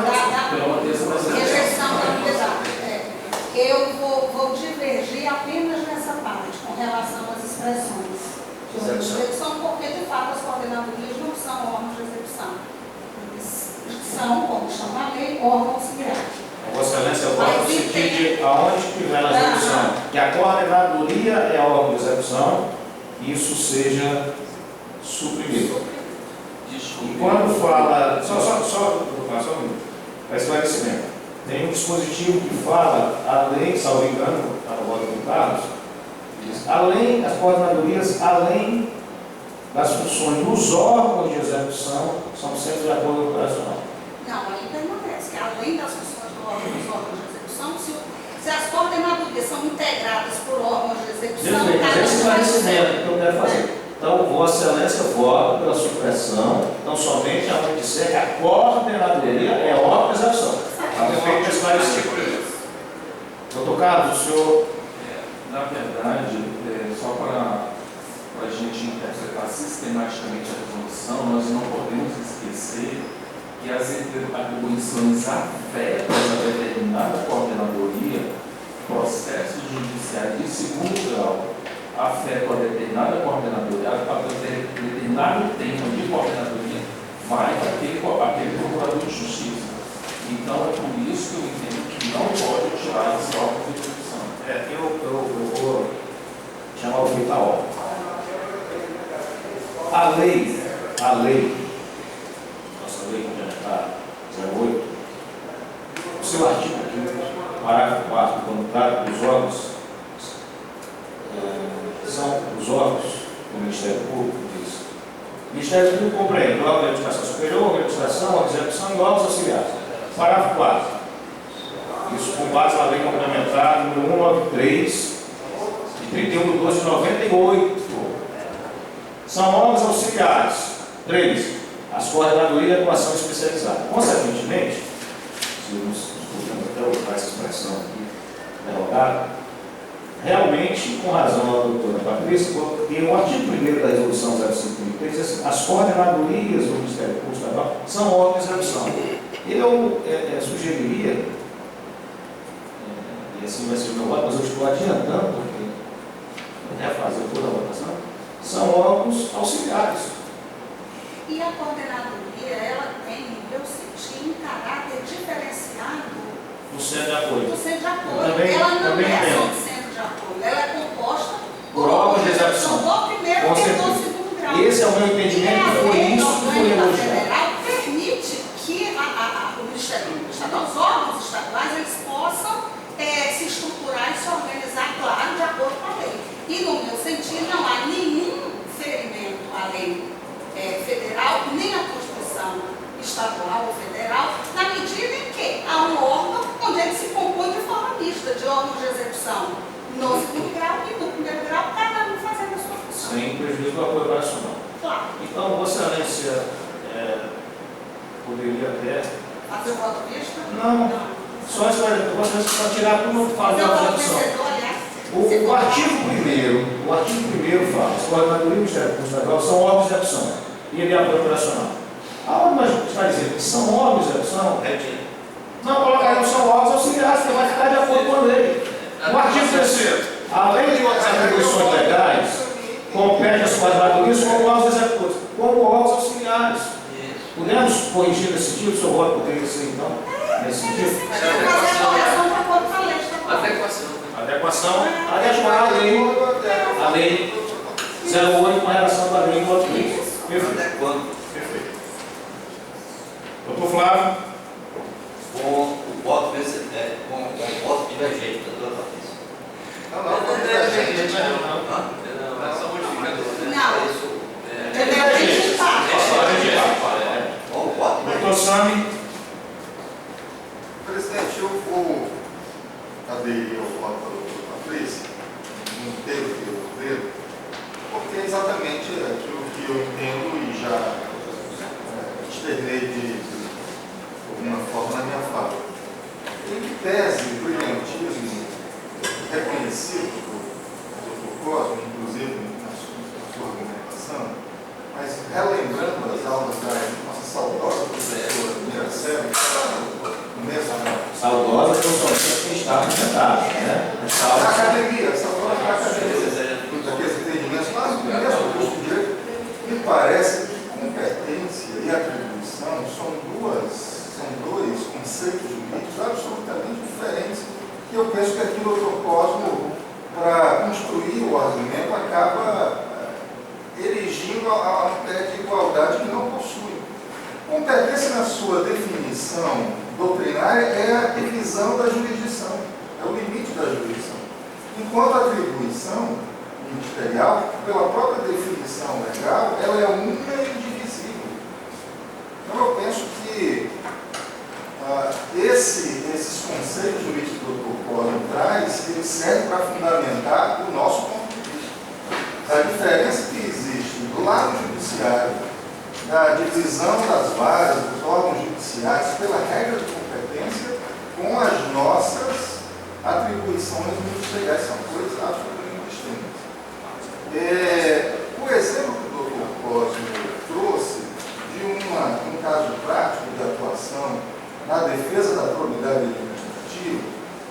rejeição da nulidade. Eu vou divergir apenas nessa parte, com relação às expressões de órgãos de execução, porque, de fato, as coordenadorias não são órgãos de execução. Eles são, como chama a lei, órgãos auxiliares. Vossa Excelência, eu voto no sentido de aonde estiver na execução, que a coordenadoria é órgão de execução, isso seja suprimido. E quando fala, só um minuto, para esclarecimento, tem um dispositivo que fala, além, salvo engano, está no voto do Carlos, diz, além, as coordenadorias, além das funções dos órgãos de execução, são sempre de acordo operacional. Não, aí permanece, que além das funções dos órgãos de execução, se as coordenadorias são integradas por órgãos de execução... Esse esclarecimento que eu quero fazer. Então, Vossa Excelência vota pela supressão, então somente aonde disser que a coordenadoria é órgão de execução. Está perfeito esclarecido. Doutor Carlos, o senhor... Na verdade, só para a gente interpretar sistematicamente a resolução, nós não podemos esquecer que as atribuições afetam a determinada coordenadoria, processos judiciais de segundo grau, afetam a determinada coordenadoria, a determinado tema de coordenadoria, vai aquele procurador de justiça. Então, é por isso que eu entendo que não pode tirar esse órgão de execução. Eu vou chamar o fim da ordem. A lei, nossa lei complementar 08, o seu artigo 5º, parágrafo 4º, quando trata dos órgãos, são os órgãos do Ministério Público diz. O Ministério Público compreende o órgão de educação superior, organização, órgão de execução e órgãos auxiliares. Parágrafo 4. Isso com base na lei complementar número 193, de 31 de 12 de 98. São órgãos auxiliares. 3. As coordenadorias de atuação especializada. Consequentemente, se nós até usar essa expressão aqui, derrogada, realmente, com razão da doutora Patrícia, porque o artigo 1º da resolução 0533 diz assim: as coordenadorias do Ministério Público Estadual são órgãos de execução. Eu sugeriria, e assim vai ser o meu voto, mas eu estou adiantando, porque eu quero fazer toda a votação, são órgãos auxiliares. E a coordenadoria, ela tem, eu senti, um caráter diferenciado No centro de apoio. do centro de apoio. Também- Ela não também é só entendo. um centro de apoio, ela é composta Por órgãos de execução. do primeiro Com e do certeza. segundo grau. Esse é o meu entendimento, e foi isso que foi A elogiado. federal permite que o Ministério Público Estadual, os órgãos estaduais, eles possam se estruturar e se organizar, claro, de acordo com a lei. E no meu sentido, não há nenhum ferimento à lei federal, nem à Constituição estadual ou federal, na medida em que há um órgão onde ele se compõe de forma mista, de órgãos de execução no segundo grau e no primeiro grau, cada um fazendo a sua função. Sem prejuízo do apoio operacional. Claro. Então, Vossa Excelência poderia até. Fazer o voto vista? Não. Só esclarecer, Vossa Excelência para tirar tudo que fala de Seu voto execução. vencedor, aliás. O artigo 1º fala: as coordenadorias do Ministério Público Estadual são órgãos de execução e de apoio operacional. Aonde nós está dizendo que são órgãos de execução? Não colocaremos são órgãos auxiliares, que vai ficar de acordo com a lei. O artigo 3º, além de outras atribuições legais, compete às coordenadorias como órgãos executores, como órgãos auxiliares. Podemos corrigir nesse sentido? O seu voto poderia ser, então, nesse sentido? Mas tem que fazer a correção de acordo com a lei estadual. Adequação, adequar a lei 08 com relação à lei 93. Perfeito. Perfeito. Doutor Flávio. Com o voto com o voto divergente da doutora Patrícia. É só modificador, né? Não. Divergente parte. Com o voto Doutor Sami. Presidente, eu vou aderir ao voto da doutora Patrícia, no inteiro que eu devo, porque é exatamente aquilo que eu entendo e já externei de alguma forma na minha fala. Em tese, o brilhantismo reconhecido do Dr. Cosme, inclusive na sua argumentação, mas relembrando as aulas da nossa saudosa professora primeira série, no começo da Saudosa, que eu só sei quem está apresentado, né? da academia, saudosa da academia, daqueles entendimentos, mas no começo do curso de direito, me parece que competência e atribuição são dois conceitos jurídicos absolutamente diferentes, e eu penso que aqui o Dr. Cosmo, para construir o argumento, acaba erigindo a um pé de igualdade que não possui. Competência, na sua definição doutrinária, é a divisão da jurisdição, é o limite da jurisdição. Enquanto a atribuição ministerial, pela própria definição legal, ela é única e indivisível. Então eu penso que esses conceitos jurídicos que o Dr. Cosmo traz, eles servem para fundamentar o nosso ponto de vista. A diferença que existe do lado judiciário, da divisão das varas dos órgãos judiciais pela regra de competência, com as nossas atribuições ministeriais, são coisas absolutamente distintas. O exemplo que o Dr. Cosmo trouxe de um caso prático de atuação na defesa da probidade administrativa,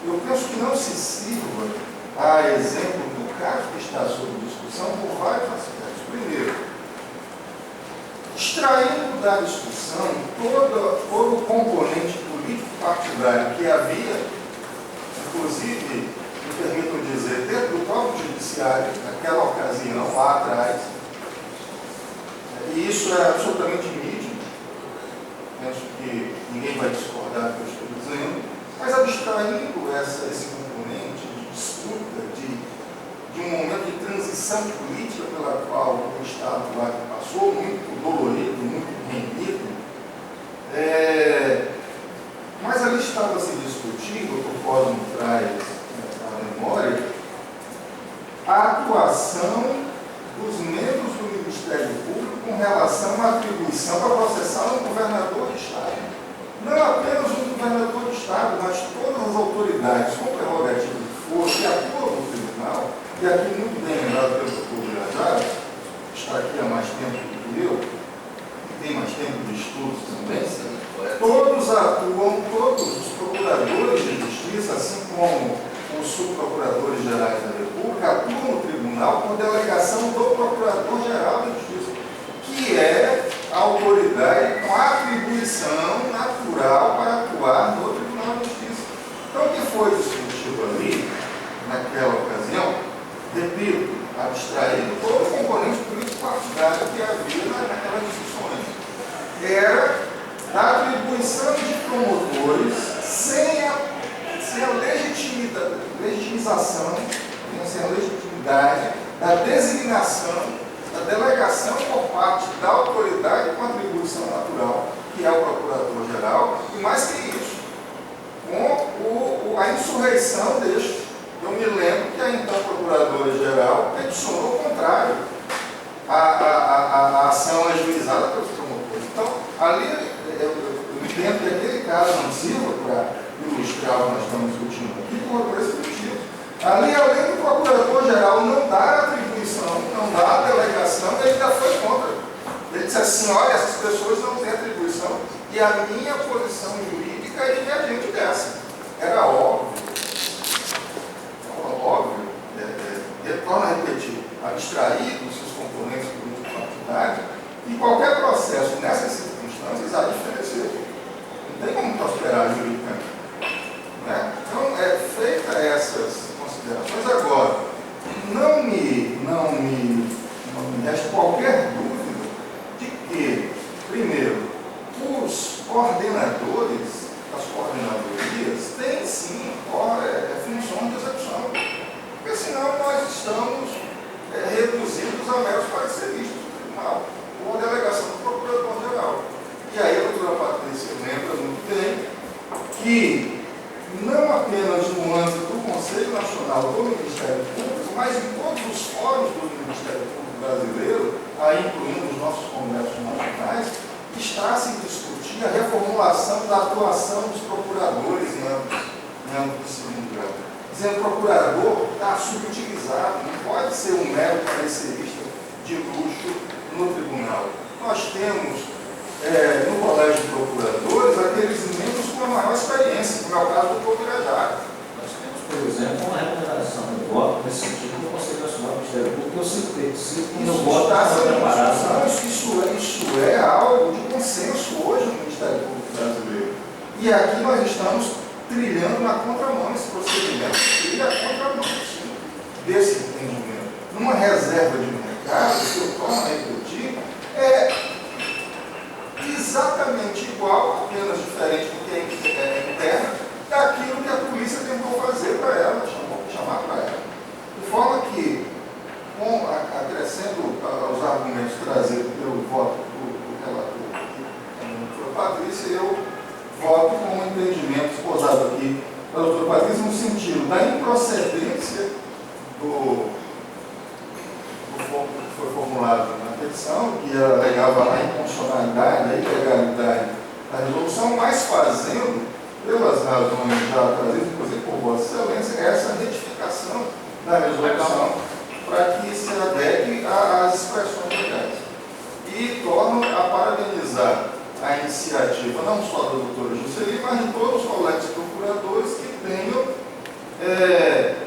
eu penso que não se sirva a exemplo do caso que está sob discussão por vários aspectos. Primeiro, extraindo da discussão todo o componente político partidário que havia, inclusive, me permitam dizer, dentro do próprio judiciário, naquela ocasião, lá atrás, e isso é absolutamente nítido, penso que ninguém vai discordar do que eu estou dizendo, mas abstraindo esse componente de disputa, de um momento de transição transição política pela qual o Estado lá passou, muito dolorido, muito renhido, mas ali estava se discutindo, o Cosmo traz à memória, a atuação dos membros do Ministério Público com relação à atribuição para processar um governador de Estado. Não apenas um governador de Estado, mas todas as autoridades com prerrogativa de força que atuam no tribunal, e aqui muito bem lembrado pelo Dr. Virajara, que está aqui há mais tempo do que eu, e tem mais tempo de estudos também, todos atuam, todos os procuradores de justiça, assim como os subprocuradores gerais da República, atuam no tribunal com delegação do Procurador-Geral da Justiça, que é a autoridade com atribuição natural para atuar no Tribunal de Justiça. Então, o que foi discutido ali, naquela ocasião, repito, abstraído todo o componente político-partidário que havia naquelas discussões, era a atribuição de promotores sem a legitimização, sem a legitimidade da designação, da delegação por parte da autoridade com atribuição natural, que é o Procurador-Geral, e mais que isso, com a insurreição deste. Eu me lembro que a então Procuradora-Geral peticionou o contrário, a ação ajuizada pelos promotores. Então, ali, eu entendo que aquele caso não sirva para ilustrar o que nós estamos discutindo aqui, por esse motivo. Ali, além do Procurador-Geral não dar atribuição, não dar delegação, ele ainda foi contra. Ele disse assim, olha, essas pessoas não têm atribuição, e a minha posição jurídica é divergente dessa. Era óbvio, retorno a repetir, abstraído dos seus componentes político-partidários, e qualquer processo nessas circunstâncias há de oferecer. Não tem como prosperar juridicamente. Né? Então, feita essas considerações, agora, não me resta qualquer dúvida de que, primeiro, os coordenadores, as coordenadorias, têm sim funções de execução. Porque senão nós estamos reduzidos a meros pareceristas do tribunal, ou a delegação do Procurador-Geral. E aí a doutora Patrícia lembra muito bem que não apenas no âmbito do Conselho Nacional do Ministério Público, mas em todos os fóruns do Ministério Público brasileiro, aí incluindo os nossos congressos nacionais, está a se discutir a reformulação da atuação dos procuradores em âmbito de segundo grau. Dizendo que o procurador está subutilizado, não pode ser um mero parecerista de luxo no tribunal. Nós temos no Colégio de Procuradores aqueles membros com a maior experiência, como é o caso do Dr. Virajara. Nós temos, por exemplo, uma recomendação de voto nesse sentido do Conselho Nacional do Ministério Público, que eu cito que o voto está sendo preparado. Isso é algo de consenso hoje no Ministério Público brasileiro. E aqui nós estamos trilhando na contramão esse procedimento, trilha a contramão desse entendimento. Numa reserva de mercado, que eu torno a repetir, é exatamente igual, apenas diferente porque é interna, daquilo que a polícia tentou fazer para ela, chamar para ela. De forma que, acrescendo aos argumentos trazidos pelo voto do relator, doutora Patrícia, eu voto com o entendimento esposado aqui da doutora Patrícia no sentido da improcedência do que foi formulado na petição, que alegava a inconstitucionalidade, a ilegalidade da resolução, mas fazendo, pelas razões já trazidas, inclusive por Vossa Excelência, essa retificação da resolução para que se adeque às expressões legais. E torno a parabenizar a iniciativa não só da doutora Juscelina, mas de todos os colegas procuradores que tenham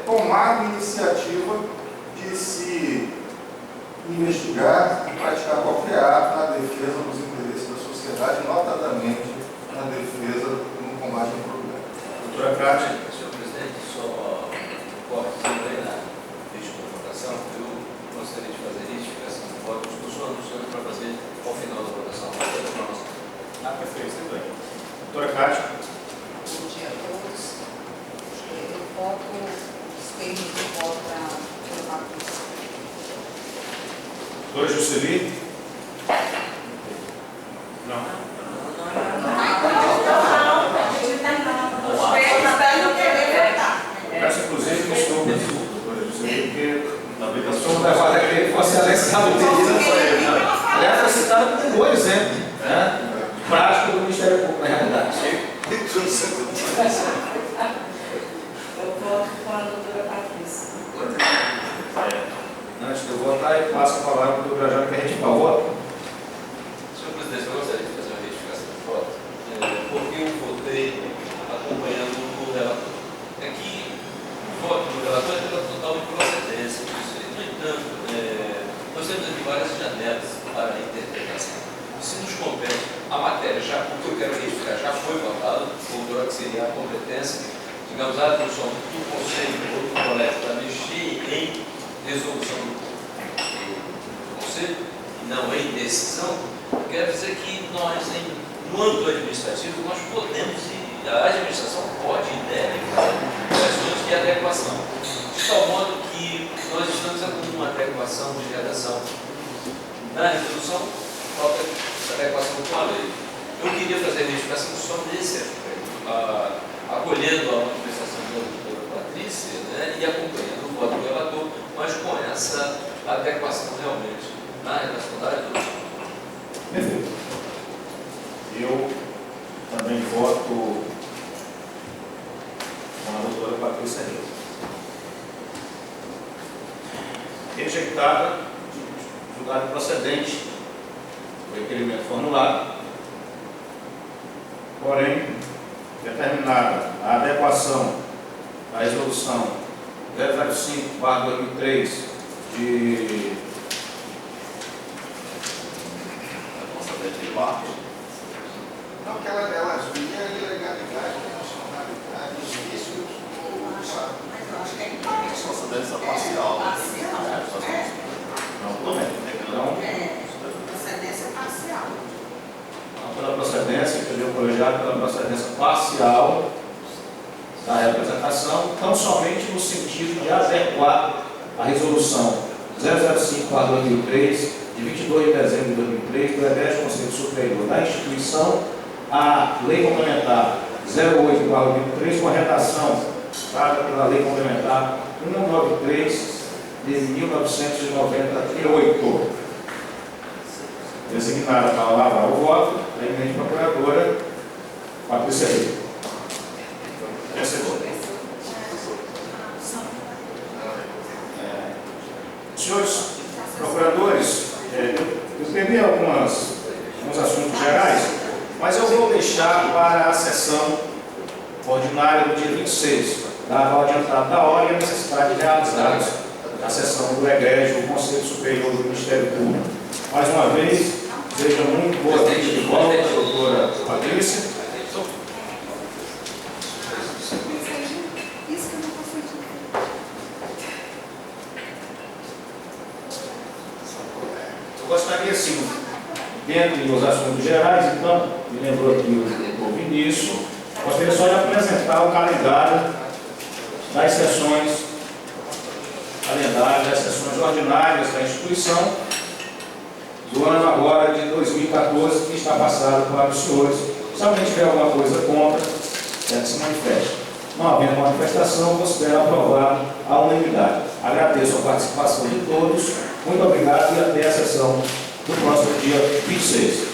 tomado iniciativa de se investigar e praticar qualquer ato na defesa dos interesses da sociedade, notadamente na defesa no combate ao problema. Doutora Cátia. Senhor presidente, só cortezinho aí na ficha de votação, eu gostaria de fazer identificação de voto, estou só anunciando para fazer ao final da votação. Perfeito, tudo bem. Doutora Cátia. Bom dia a todos. Eu voto os termos de voto da doutora Patrícia. Doutora Juscelie? Não. Peço inclusive que estou doutora Juscelie, porque na aplicação da vaga que fosse anexado o pedido. Aliás, foi citado como um bom exemplo, né? Prático do Ministério Público, na realidade. Eu voto com a doutora Patrícia. Antes de eu votar, eu passo a palavra para o doutor Jânio para retificar o voto. Senhor presidente, eu gostaria de fazer uma retificação de voto, porque eu votei acompanhando o relator. É que o voto do relator é pela total improcedência. No entanto, nós temos aqui várias janelas para a interpretação. Se nos compete a matéria, já, o que eu quero retificar já foi votado, o que seria a competência, digamos, a atribuição do Conselho ou do Colégio para mexer em resolução do Conselho, e não em decisão, quero dizer que nós, no âmbito administrativo, nós podemos, e a administração pode e deve fazer questões de adequação, de tal modo que nós estamos com uma adequação de redação na resolução, falta adequação com a lei. Eu queria fazer a verificação só nesse aspecto, acolhendo a manifestação da doutora Patrícia, né, e acompanhando o voto do relator, mas com essa adequação realmente na redação da resolução. Perfeito. Eu também voto com a doutora Patrícia Reis. Rejeitada, julgado procedente o requerimento formulado, porém, determinada a adequação da resolução 005/2003 de Não, que ela assumiu a ilegalidade, a nacionalidade, os vícios, sabe? Mas eu acho que é importante. Procedência parcial. Não, então, Procedência parcial. não pela procedência, entendeu? Colegiado pela procedência parcial da representação, tão somente no sentido de adequar a resolução 005/2003, de 22 de dezembro de 2003, do Egresso Conselho Superior da instituição, a Lei Complementar 08/2003, com a redação dada pela Lei Complementar 193 de 1998. Designada para lavrar o voto, a eminente procuradora Patrícia Reis. Vencedor. Senhores procuradores, eu peguei alguns assuntos gerais, mas eu vou deixar para a sessão ordinária do dia 26, dado o adiantado da hora e a necessidade de realizarmos a sessão do egrégio do Conselho Superior do Ministério Público. Mais uma vez, seja muito boa-vinda de volta, doutora Patrícia. Isso que eu não posso entender. Eu gostaria, assim, dentro dos assuntos gerais, então, me lembrou aqui o doutor Vinícius, gostaria só de apresentar o calendário das sessões ordinárias da instituição do ano agora de 2014, que está passado para os senhores. Se alguém tiver alguma coisa contra, que se manifeste. Não havendo manifestação, considero aprovado a unanimidade. Agradeço a participação de todos, muito obrigado e até a sessão do próximo dia 26.